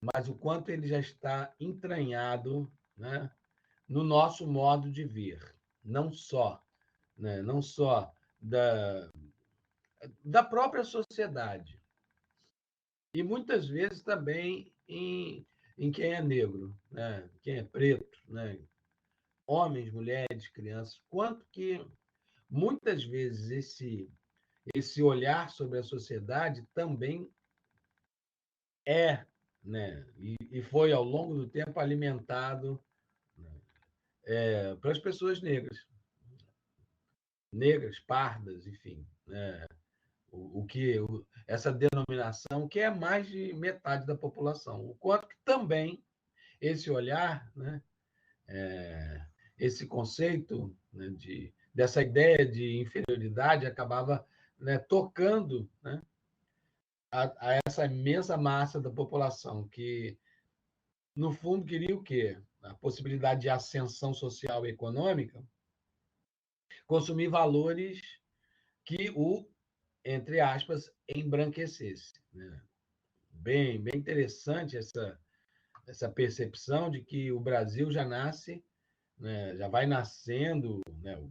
Mas o quanto ele já está entranhado, né, no nosso modo de ver, não só, né, não só da própria sociedade, e muitas vezes também em quem é negro, né? Quem é preto, né? Homens, mulheres, crianças. Quanto que muitas vezes esse olhar sobre a sociedade também é, né? E foi ao longo do tempo alimentado, né, para as pessoas negras, pardas, enfim, né? Essa denominação que é mais de metade da população, o quanto que também esse olhar, né, esse conceito, né, dessa ideia de inferioridade acabava, né, tocando, né, a essa imensa massa da população que, no fundo, queria o quê? A possibilidade de ascensão social e econômica, consumir valores que entre aspas, embranquecesse. Né? Bem interessante essa percepção de que o Brasil já nasce, né, já vai nascendo, né,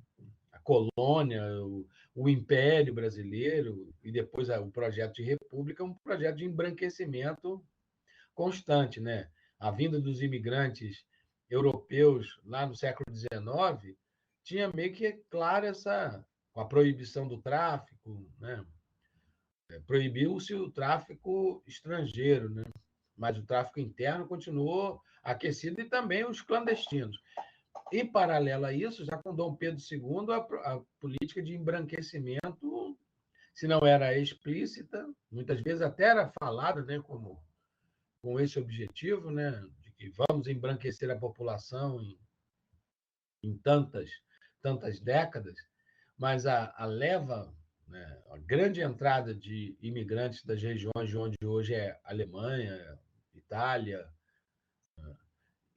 a colônia, o Império Brasileiro, e depois o projeto de república, um projeto de embranquecimento constante. Né? A vinda dos imigrantes europeus lá no século XIX tinha meio que clara com a proibição do tráfico, né? Proibiu-se o tráfico estrangeiro, né? Mas o tráfico interno continuou aquecido e também os clandestinos. E, paralelo a isso, já com Dom Pedro II, a política de embranquecimento, se não era explícita, muitas vezes até era falada, né, como com esse objetivo, né, de que vamos embranquecer a população em tantas décadas, mas a leva, né, a grande entrada de imigrantes das regiões de onde hoje é Alemanha, Itália,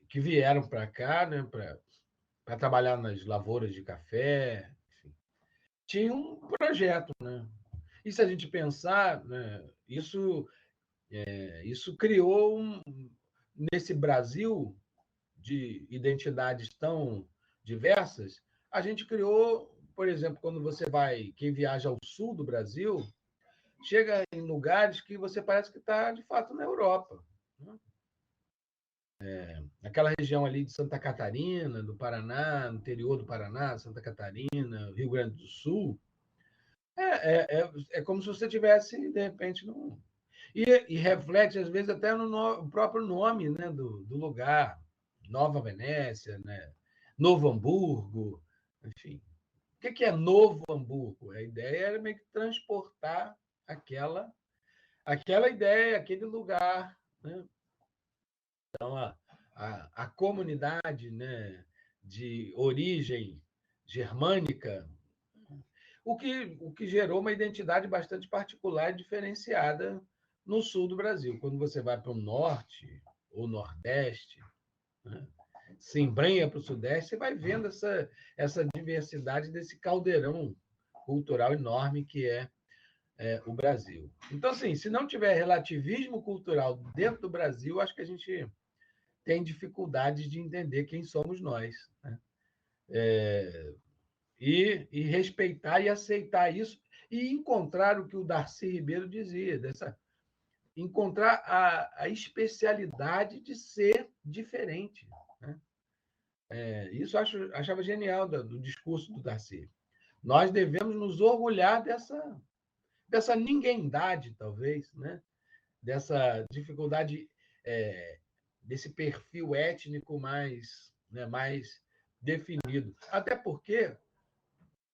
que vieram para cá, né, para trabalhar nas lavouras de café, enfim, tinha um projeto, né? E se a gente pensar, né, isso criou nesse Brasil de identidades tão diversas, a gente criou, por exemplo, quando você vai, quem viaja ao sul do Brasil, chega em lugares que você parece que está, de fato, na Europa. Né? Aquela região ali de Santa Catarina, do Paraná, no interior do Paraná, Santa Catarina, Rio Grande do Sul, é como se você tivesse, de repente, num... E reflete, às vezes, até no próprio nome, né, do lugar. Nova Venécia, né? Novo Hamburgo, enfim. O que é Novo Hamburgo? A ideia era meio que transportar aquela ideia, aquele lugar. Né? Então, a comunidade, né, de origem germânica, o que gerou uma identidade bastante particular e diferenciada no sul do Brasil. Quando você vai para o norte ou nordeste, né, se embrenha para o sudeste, você vai vendo essa diversidade desse caldeirão cultural enorme que é o Brasil. Então, assim, se não tiver relativismo cultural dentro do Brasil, acho que a gente tem dificuldade de entender quem somos nós. Né? E respeitar e aceitar isso e encontrar o que o Darcy Ribeiro dizia, encontrar a especialidade de ser diferente. Né? Isso eu achava genial do discurso do Darcy. Nós devemos nos orgulhar dessa ninguém-dade, talvez, né? Dessa dificuldade, desse perfil étnico mais, né, mais definido. Até porque,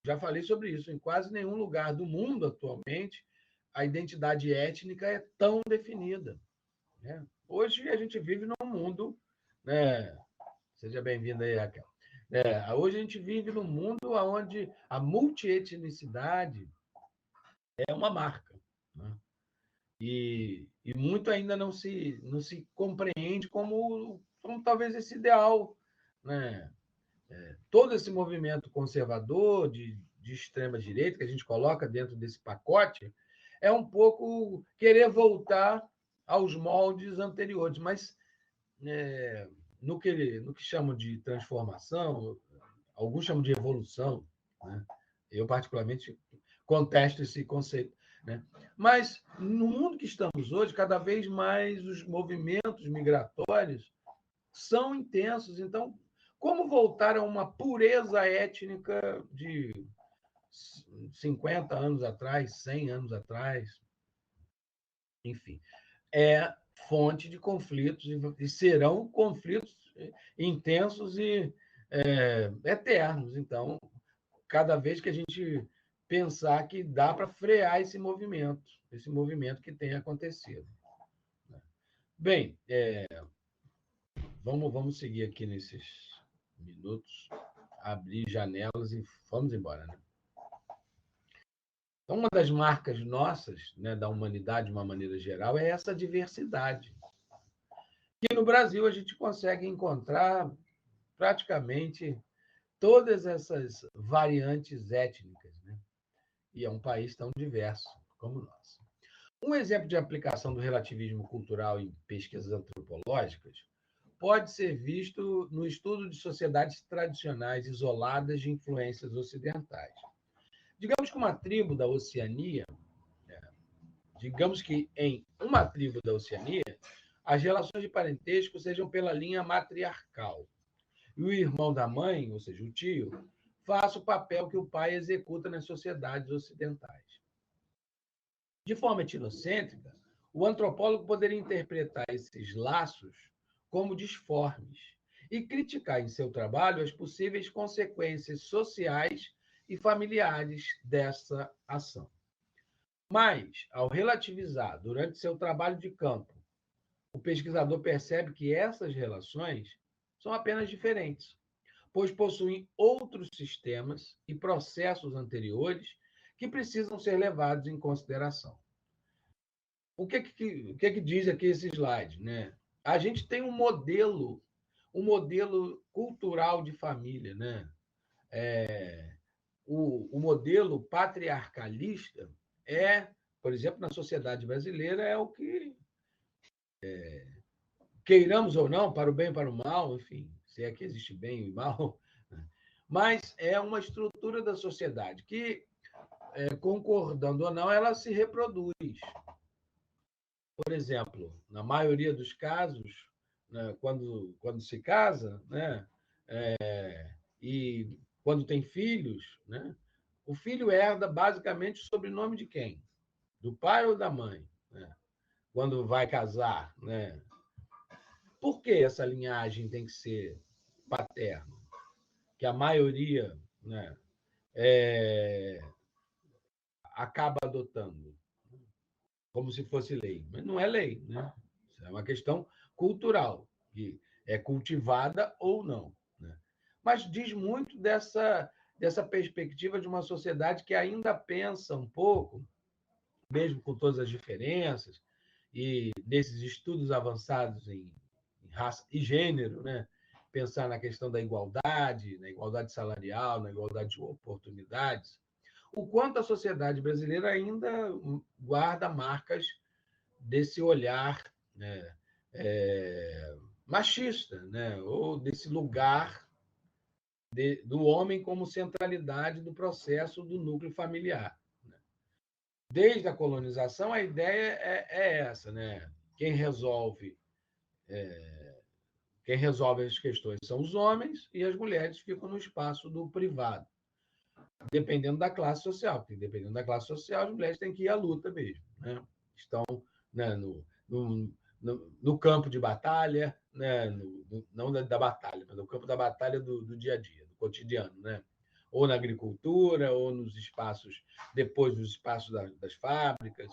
já falei sobre isso, em quase nenhum lugar do mundo atualmente a identidade étnica é tão definida. Né? Hoje a gente vive num mundo, né? Seja bem-vinda aí, Raquel. Hoje a gente vive num mundo onde a multietnicidade é uma marca. Né? E muito ainda não se compreende como talvez esse ideal. Né? Todo esse movimento conservador de extrema-direita que a gente coloca dentro desse pacote é um pouco querer voltar aos moldes anteriores, mas no que chamam de transformação, alguns chamam de evolução, né? Eu, particularmente, contesto esse conceito. Né? Mas, no mundo que estamos hoje, cada vez mais os movimentos migratórios são intensos. Então, como voltar a uma pureza étnica de 50 anos atrás, 100 anos atrás? Enfim, é fonte de conflitos, e serão conflitos intensos e eternos. Então, cada vez que a gente pensar que dá para frear esse movimento que tem acontecido. Bem, vamos seguir aqui nesses minutos, abrir janelas e vamos embora. Né? Então, uma das marcas nossas, né, da humanidade de uma maneira geral, é essa diversidade. E no Brasil a gente consegue encontrar praticamente todas essas variantes étnicas. Né? E é um país tão diverso como nós. Um exemplo de aplicação do relativismo cultural em pesquisas antropológicas pode ser visto no estudo de sociedades tradicionais isoladas de influências ocidentais. Digamos que uma tribo da Oceania, digamos que em uma tribo da Oceania, as relações de parentesco sejam pela linha matriarcal. E o irmão da mãe, ou seja, o tio, faça o papel que o pai executa nas sociedades ocidentais. De forma etnocêntrica, o antropólogo poderia interpretar esses laços como disformes e criticar em seu trabalho as possíveis consequências sociais e familiares dessa ação. Mas, ao relativizar durante seu trabalho de campo, o pesquisador percebe que essas relações são apenas diferentes, pois possuem outros sistemas e processos anteriores que precisam ser levados em consideração. O que diz aqui esse slide, né? A gente tem um modelo cultural de família, né? O modelo patriarcalista é, por exemplo, na sociedade brasileira, é o que, queiramos ou não, para o bem e para o mal, enfim, se é que existe bem e mal, mas é uma estrutura da sociedade que, concordando ou não, ela se reproduz. Por exemplo, na maioria dos casos, né, quando se casa, né, e quando tem filhos, né, o filho herda basicamente o sobrenome de quem? Do pai ou da mãe? Né? Quando vai casar, né? Por que essa linhagem tem que ser paterna? Que a maioria, né, acaba adotando, como se fosse lei. Mas não é lei, né? Isso é uma questão cultural, que é cultivada ou não. Né? Mas diz muito dessa perspectiva de uma sociedade que ainda pensa um pouco, mesmo com todas as diferenças, e desses estudos avançados em raça e gênero, né? Pensar na questão da igualdade, na igualdade salarial, na igualdade de oportunidades, o quanto a sociedade brasileira ainda guarda marcas desse olhar, né, machista, né, ou desse lugar do homem como centralidade do processo do núcleo familiar. Né? Desde a colonização, a ideia é essa, né? Quem resolve as questões são os homens e as mulheres ficam no espaço do privado, dependendo da classe social. Porque dependendo da classe social, as mulheres têm que ir à luta mesmo. Né? Estão, né, no campo de batalha, né? Não da batalha, mas no campo da batalha do dia a dia, do cotidiano. Né? Ou na agricultura, ou nos espaços, depois nos espaços das fábricas,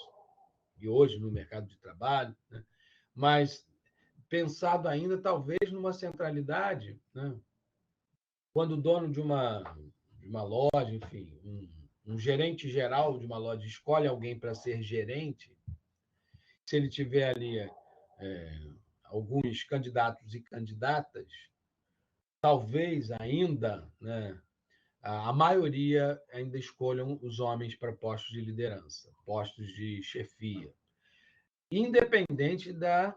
e hoje no mercado de trabalho. Né? Mas pensado ainda, talvez, numa centralidade, né? Quando o dono de uma loja, enfim, um gerente geral de uma loja escolhe alguém para ser gerente, se ele tiver ali alguns candidatos e candidatas, talvez ainda, né, a maioria ainda escolham os homens para postos de liderança, postos de chefia, independente da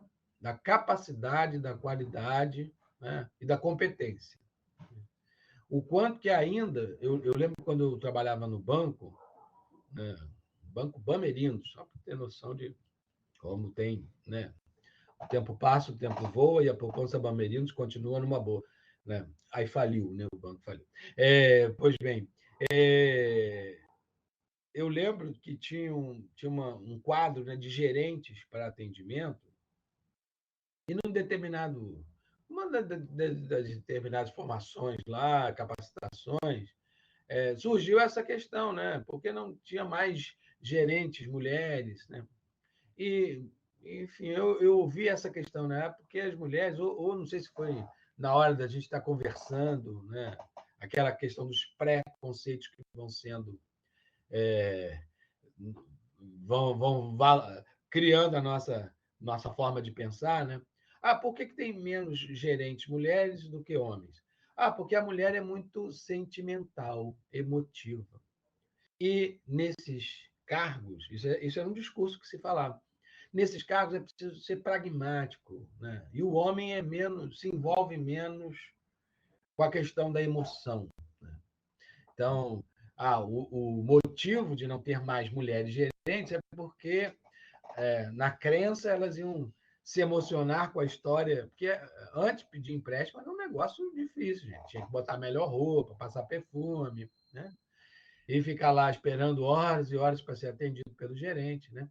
capacidade, da qualidade, né, e da competência. O quanto que ainda, eu lembro quando eu trabalhava no banco, né, Banco Bamerindo, só para ter noção de como tem, né? O tempo passa, o tempo voa e a poupança Bamerindo continua numa boa. Né? Aí faliu, né? O banco faliu. Pois bem, eu lembro que tinha um quadro, né, de gerentes para atendimento, e num determinado, uma das determinadas formações lá, capacitações, surgiu essa questão, né? Porque não tinha mais gerentes mulheres, né? E, enfim, eu ouvi essa questão na época, porque as mulheres, ou não sei se foi na hora da gente estar conversando, né? Aquela questão dos preconceitos que vão sendo, vão criando a nossa forma de pensar, né? Ah, por que tem menos gerentes mulheres do que homens? Ah, porque a mulher é muito sentimental, emotiva. E nesses cargos, isso é um discurso que se falava, nesses cargos é preciso ser pragmático, né? E o homem se envolve menos com a questão da emoção. Né? Então, o motivo de não ter mais mulheres gerentes é porque, na crença, elas iam se emocionar com a história, porque antes de pedir empréstimo era um negócio difícil, gente. Tinha que botar a melhor roupa, passar perfume, né? E ficar lá esperando horas e horas para ser atendido pelo gerente, né?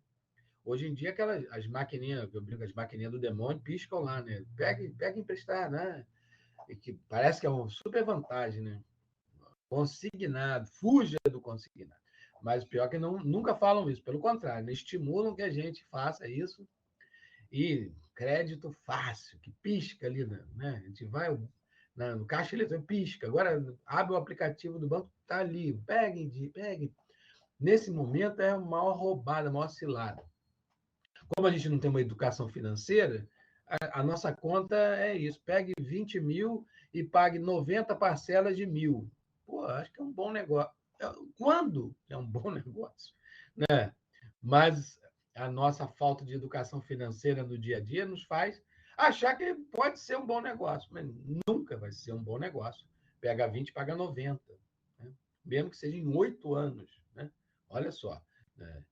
Hoje em dia, as maquininhas, eu brinco, as maquininhas do demônio piscam lá, né? Pega emprestar, né? E que parece que é uma super vantagem, né? Consignado, fuja do consignado. Mas o pior é que nunca falam isso. Pelo contrário, estimulam que a gente faça isso. E crédito fácil, que pisca ali, né? A gente vai no caixa eletrônico, pisca. Agora abre o aplicativo do banco, está ali. Pegue. Nesse momento é a maior roubada, a maior cilada. Como a gente não tem uma educação financeira, a nossa conta é isso. Pegue 20 mil e pague 90 parcelas de 1.000. Pô, acho que é um bom negócio. Quando é um bom negócio? Né? Mas a nossa falta de educação financeira no dia a dia nos faz achar que pode ser um bom negócio, mas nunca vai ser um bom negócio. Pega 20, paga 90, né? Mesmo que seja em 8 anos. Né? Olha só. Né?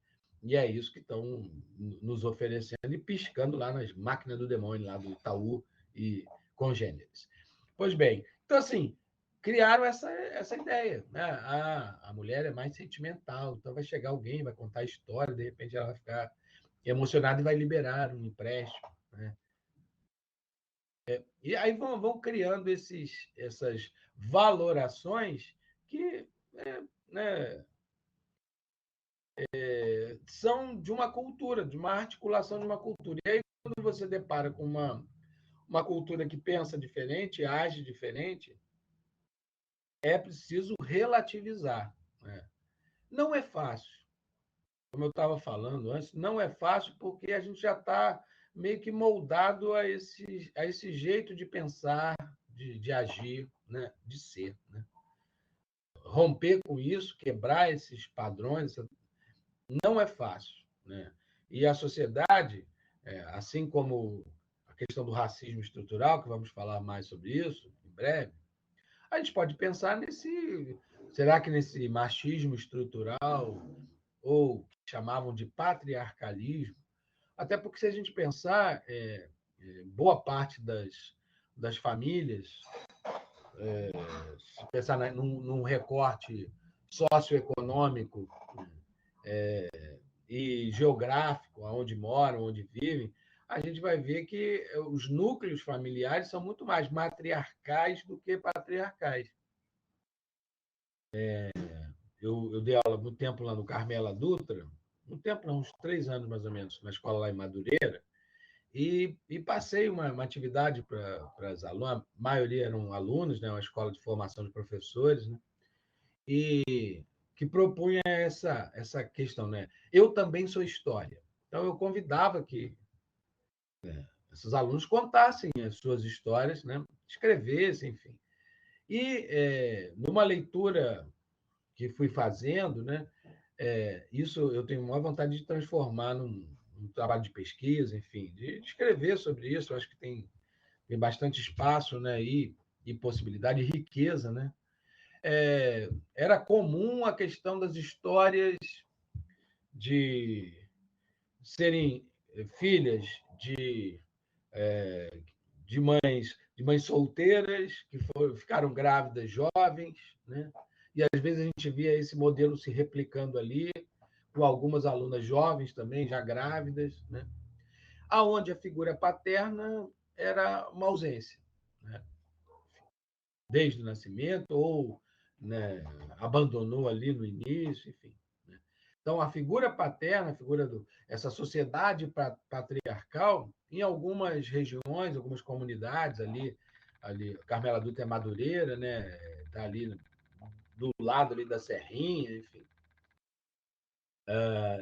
E é isso que estão nos oferecendo e piscando lá nas máquinas do demônio, lá do Itaú e congêneres. Pois bem, então, assim, criaram essa ideia. Né? A mulher é mais sentimental, então vai chegar alguém, vai contar a história, de repente ela vai ficar emocionada e vai liberar um empréstimo. Né? E aí vão criando essas valorações que né, são de uma cultura, de uma articulação de uma cultura. E aí, quando você depara com uma cultura que pensa diferente, age diferente, é preciso relativizar. Né? Não é fácil. Como eu estava falando antes, não é fácil porque a gente já está meio que moldado a esse jeito de pensar, de agir, né? De ser. Né? Romper com isso, quebrar esses padrões, não é fácil. Né? E a sociedade, assim como a questão do racismo estrutural, que vamos falar mais sobre isso em breve, a gente pode pensar nesse. Será que nesse machismo estrutural, ou que chamavam de patriarcalismo? Até porque, se a gente pensar, boa parte das famílias, se pensar num recorte socioeconômico e geográfico, aonde moram, onde vivem, a gente vai ver que os núcleos familiares são muito mais matriarcais do que patriarcais. Eu dei aula muito tempo lá no Carmela Dutra, um tempo, não, uns 3 anos mais ou menos, na escola lá em Madureira, e passei uma atividade para as alunas, a maioria eram alunos, né, uma escola de formação de professores, né, e que propunha essa questão. Né? Eu também sou história. Então, eu convidava que esses alunos contassem as suas histórias, né, escrevessem, enfim. E, numa leitura que fui fazendo, né, isso eu tenho maior vontade de transformar num trabalho de pesquisa, enfim, de escrever sobre isso. Eu acho que tem bastante espaço, né, e possibilidade e riqueza. Né? Era comum a questão das histórias de serem filhas de mães solteiras que ficaram grávidas jovens, né? E às vezes a gente via esse modelo se replicando ali, com algumas alunas jovens também, já grávidas, né? Aonde a figura paterna era uma ausência, né? Desde o nascimento, ou né, abandonou ali no início, enfim. Né? Então, a figura paterna, a figura essa sociedade patriarcal, em algumas regiões, algumas comunidades ali Carmela Dutra é Madureira, né? Está ali do lado ali da Serrinha, enfim,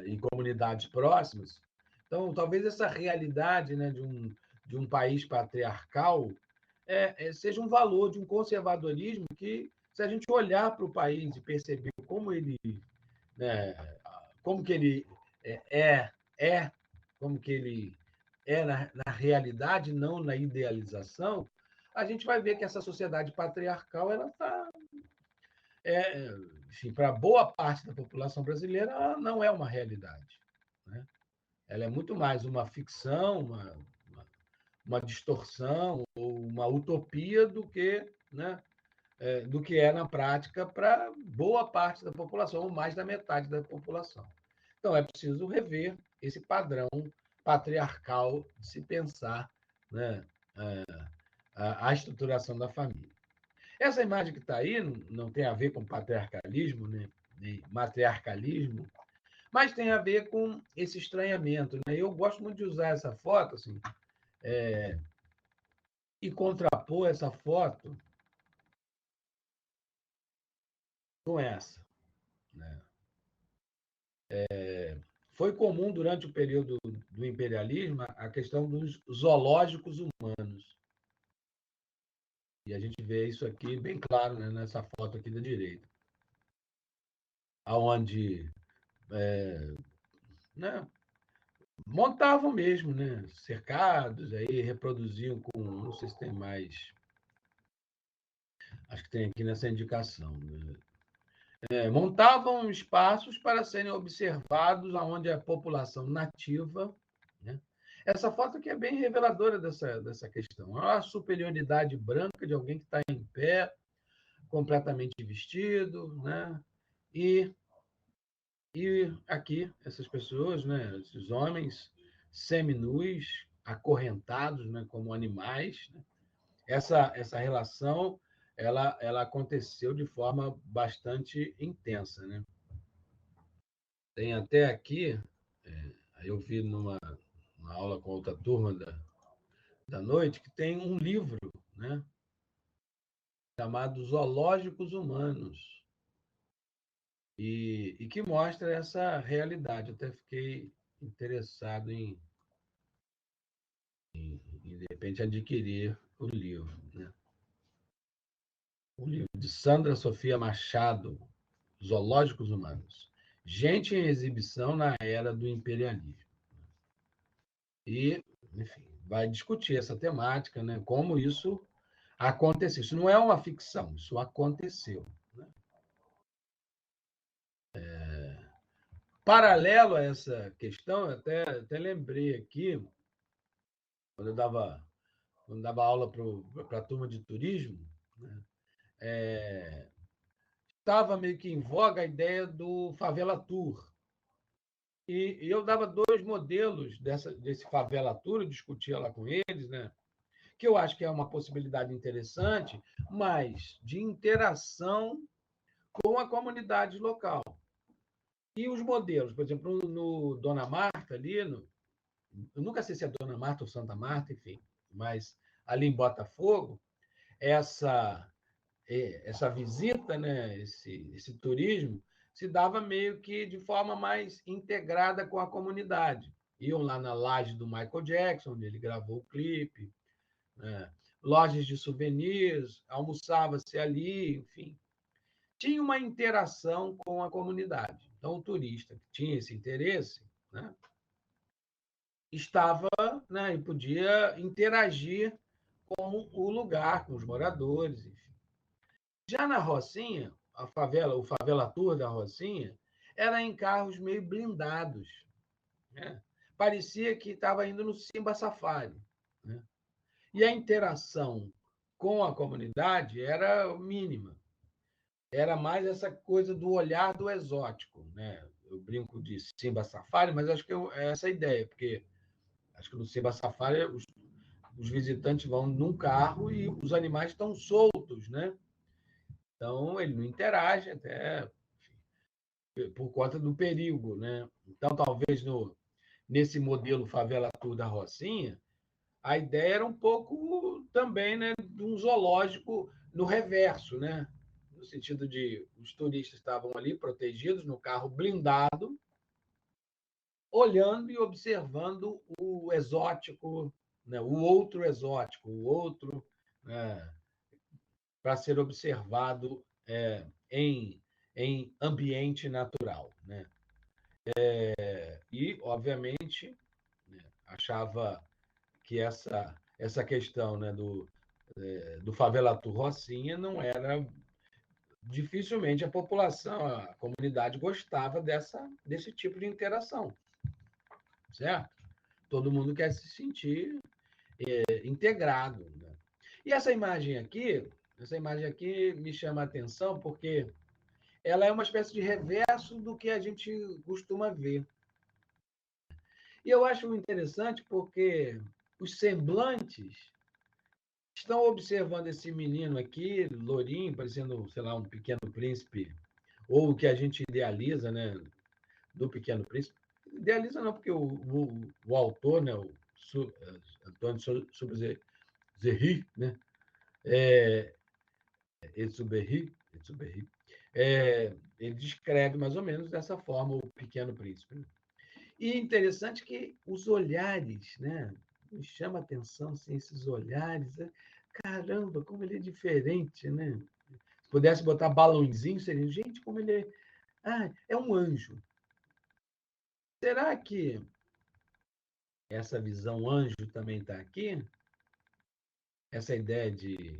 em comunidades próximas. Então, talvez essa realidade, né, de um país patriarcal seja um valor de um conservadorismo que, se a gente olhar para o país e perceber né, como que ele como que ele na realidade, não na idealização, a gente vai ver que essa sociedade patriarcal ela está, enfim, para boa parte da população brasileira, ela não é uma realidade. Né? Ela é muito mais uma ficção, uma distorção ou uma utopia do que é na prática para boa parte da população, ou mais da metade da população. Então, é preciso rever esse padrão patriarcal de se pensar, né, a estruturação da família. Essa imagem que está aí não tem a ver com patriarcalismo, né, de matriarcalismo, mas tem a ver com esse estranhamento, né? Eu gosto muito de usar essa foto assim, e contrapor essa foto com essa, né? Foi comum durante o período do imperialismo a questão dos zoológicos humanos. E a gente vê isso aqui bem claro, né, nessa foto aqui da direita, aonde né, montavam mesmo, né, cercados, aí reproduziam com, não sei se tem mais, acho que tem aqui nessa indicação, né? Montavam espaços para serem observados aonde a população nativa, né? Essa foto aqui é bem reveladora dessa questão. A superioridade branca de alguém que está em pé, completamente vestido, né? E aqui, essas pessoas, né? Esses homens seminus, acorrentados, né? Como animais, né? Essa relação ela aconteceu de forma bastante intensa, né? Tem até aqui, eu vi numa aula com outra turma da noite, que tem um livro, né, chamado Zoológicos Humanos, e que mostra essa realidade. Eu até fiquei interessado de repente, adquirir o livro. Né? O livro de Sandra Sofia Machado, Zoológicos Humanos. Gente em exibição na era do imperialismo. E, enfim, vai discutir essa temática, né? Como isso aconteceu. Isso não é uma ficção, isso aconteceu. Né? Paralelo a essa questão, eu até lembrei aqui, quando eu dava aula para a turma de turismo, né? Estava meio que em voga a ideia do Favela Tour. E eu dava dois modelos desse Favela Tour, eu discutia lá com eles, né? Que eu acho que é uma possibilidade interessante, mas de interação com a comunidade local. E os modelos, por exemplo, no Dona Marta, ali, eu nunca sei se é Dona Marta ou Santa Marta, enfim, mas ali em Botafogo, essa visita, né, esse turismo, se dava meio que de forma mais integrada com a comunidade. Iam lá na laje do Michael Jackson, onde ele gravou o clipe, né? Lojas de souvenirs, almoçava-se ali, enfim. Tinha uma interação com a comunidade. Então, o turista que tinha esse interesse, né, estava, né, e podia interagir com o lugar, com os moradores, enfim. Já na Rocinha, o Favela Tour da Rocinha, era em carros meio blindados. Né? Parecia que estava indo no Simba Safari. Né? E a interação com a comunidade era mínima. Era mais essa coisa do olhar do exótico. Né? Eu brinco de Simba Safari, mas acho que é essa a ideia, porque acho que no Simba Safari os visitantes vão num carro e os animais estão soltos, né? Então ele não interage até por conta do perigo, né? Então talvez nesse modelo Favela Tour da Rocinha, a ideia era um pouco também, né, de um zoológico no reverso, né? No sentido de os turistas estavam ali protegidos no carro blindado, olhando e observando o exótico, né, o outro exótico, o outro, né, para ser observado em ambiente natural. Né? E, obviamente, né, achava que essa questão, né, do Favela Tour Rocinha não era. Dificilmente a população, a comunidade gostava desse tipo de interação, certo? Todo mundo quer se sentir integrado. Né? E essa imagem aqui me chama a atenção porque ela é uma espécie de reverso do que a gente costuma ver. E eu acho interessante porque os semblantes estão observando esse menino aqui, lourinho, parecendo, sei lá, um pequeno príncipe ou o que a gente idealiza, né, do Pequeno Príncipe. Idealiza não, porque o autor, né, Antônio Exupéry, né, Exupéry, ele descreve mais ou menos dessa forma o Pequeno Príncipe. Né? E interessante que os olhares, né, me chama a atenção assim, esses olhares, né? Caramba, como ele é diferente, né? Se pudesse botar balãozinho, seria, gente, como ele é. Ah, é um anjo. Será que essa visão anjo também está aqui? Essa ideia de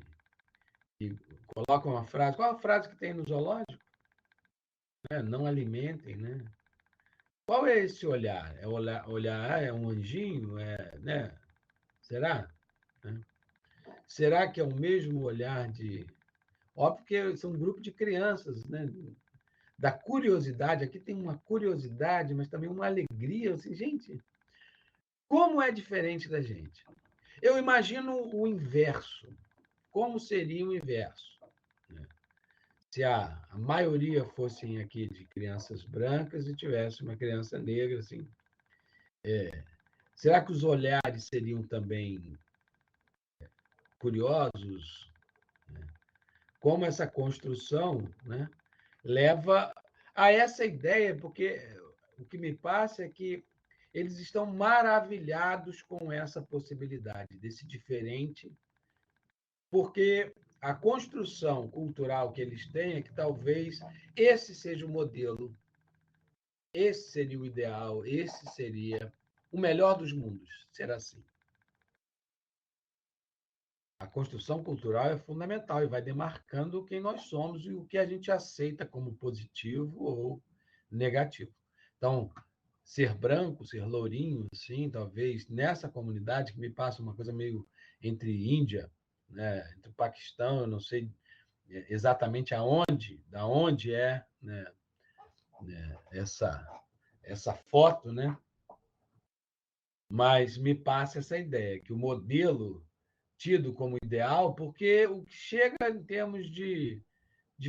coloca uma frase. Qual a frase que tem no zoológico? Não alimentem, né? Qual é esse olhar? É olhar, é um anjinho? Né? Será? Né? Será que é o mesmo olhar de. Óbvio que são um grupo de crianças, né? Da curiosidade. Aqui tem uma curiosidade, mas também uma alegria. Assim, gente, como é diferente da gente? Eu imagino o inverso. Como seria o inverso? Né? Se a maioria fossem aqui de crianças brancas e tivesse uma criança negra, assim, será que os olhares seriam também curiosos? Como essa construção, né, leva a essa ideia, porque o que me passa é que eles estão maravilhados com essa possibilidade desse diferente, porque a construção cultural que eles têm é que talvez esse seja o modelo, esse seria o ideal, esse seria o melhor dos mundos, ser assim. A construção cultural é fundamental e vai demarcando quem nós somos e o que a gente aceita como positivo ou negativo. Então, ser branco, ser lourinho, assim, talvez nessa comunidade que me passa uma coisa meio entre Índia, né, entre o Paquistão, eu não sei exatamente da onde é, né, essa foto, né? Mas me passa essa ideia que o modelo tido como ideal, porque o que chega em termos de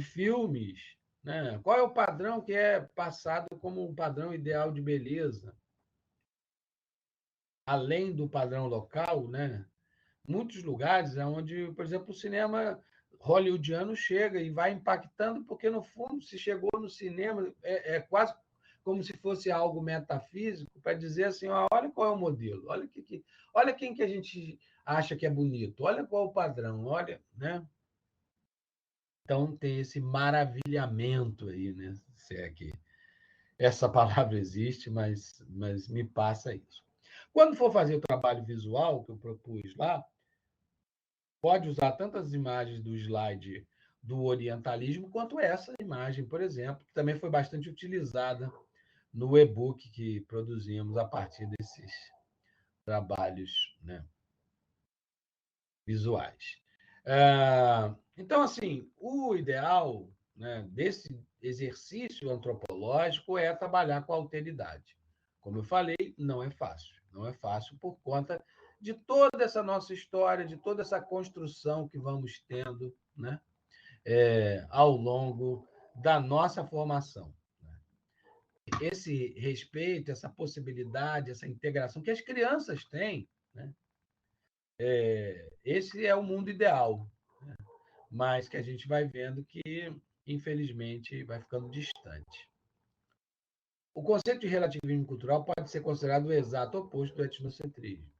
filmes, né? Qual é o padrão que é passado como um padrão ideal de beleza? Além do padrão local, né? Muitos lugares onde, por exemplo, o cinema hollywoodiano chega e vai impactando, porque, no fundo, se chegou no cinema, é quase como se fosse algo metafísico para dizer assim, olha qual é o modelo, olha quem que a gente acha que é bonito, olha qual é o padrão, olha, né? Então tem esse maravilhamento aí, né? Se é que essa palavra existe, mas me passa isso. Quando for fazer o trabalho visual que eu propus lá, pode usar tantas imagens do slide do orientalismo, quanto essa imagem, por exemplo, que também foi bastante utilizada no e-book que produzimos a partir desses trabalhos, né, visuais. Então, assim, o ideal, né, desse exercício antropológico é trabalhar com a alteridade. Como eu falei, não é fácil. Não é fácil por conta de toda essa nossa história, de toda essa construção que vamos tendo, né, ao longo da nossa formação. Esse respeito, essa possibilidade, essa integração que as crianças têm, né, esse é o mundo ideal, né, mas que a gente vai vendo que, infelizmente, vai ficando distante. O conceito de relativismo cultural pode ser considerado o exato oposto do etnocentrismo.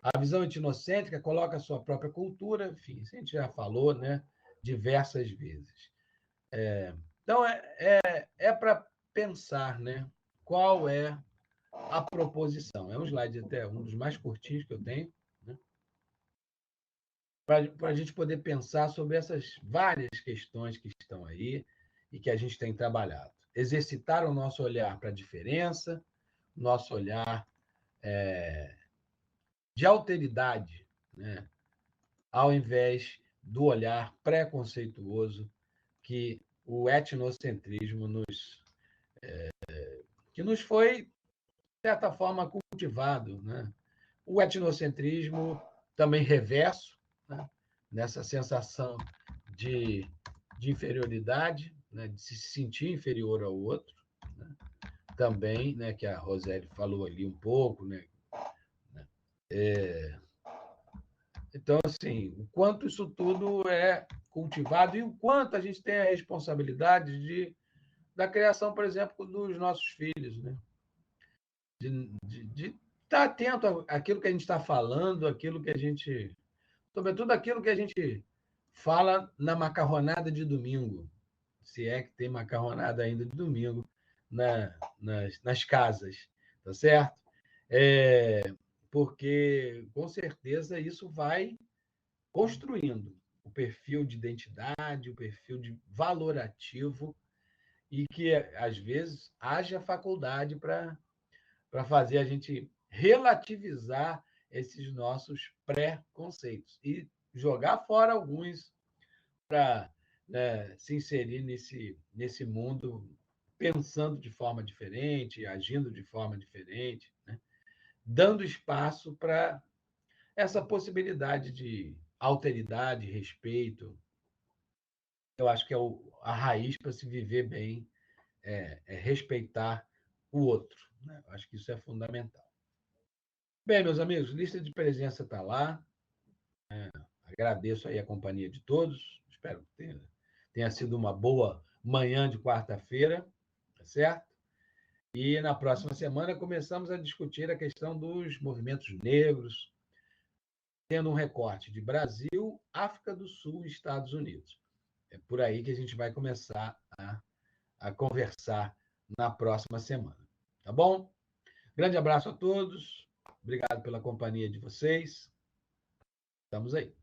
A visão etnocêntrica coloca a sua própria cultura, enfim, isso a gente já falou, né, diversas vezes. Então, é para pensar, né, qual é a proposição. É um slide até um dos mais curtinhos que eu tenho, né, para a gente poder pensar sobre essas várias questões que estão aí e que a gente tem trabalhado. Exercitar o nosso olhar para a diferença, nosso olhar de alteridade, né, ao invés do olhar preconceituoso que o etnocentrismo que nos foi, de certa forma, cultivado. Né? O etnocentrismo também reverso, né? Nessa sensação de inferioridade, né, de se sentir inferior ao outro, né, também, né, que a Roseli falou ali um pouco, né? Então, assim, o quanto isso tudo é cultivado e o quanto a gente tem a responsabilidade da criação, por exemplo, dos nossos filhos, né? De estar atento àquilo que a gente está falando, aquilo que a gente. Sobretudo aquilo que a gente fala na macarronada de domingo, se é que tem macarronada ainda de domingo nas casas, tá certo? Porque, com certeza, isso vai construindo o perfil de identidade, o perfil de valorativo, e que, às vezes, haja faculdade para fazer a gente relativizar esses nossos pré-conceitos e jogar fora alguns para, né, se inserir nesse mundo pensando de forma diferente, agindo de forma diferente, né? Dando espaço para essa possibilidade de alteridade, respeito. Eu acho que é a raiz para se viver bem, é respeitar o outro, né? Eu acho que isso é fundamental. Bem, meus amigos, lista de presença está lá. Agradeço aí a companhia de todos. Espero que tenha sido uma boa manhã de quarta-feira, tá certo? E na próxima semana começamos a discutir a questão dos movimentos negros, tendo um recorte de Brasil, África do Sul e Estados Unidos. É por aí que a gente vai começar a conversar na próxima semana. Tá bom? Grande abraço a todos. Obrigado pela companhia de vocês. Estamos aí.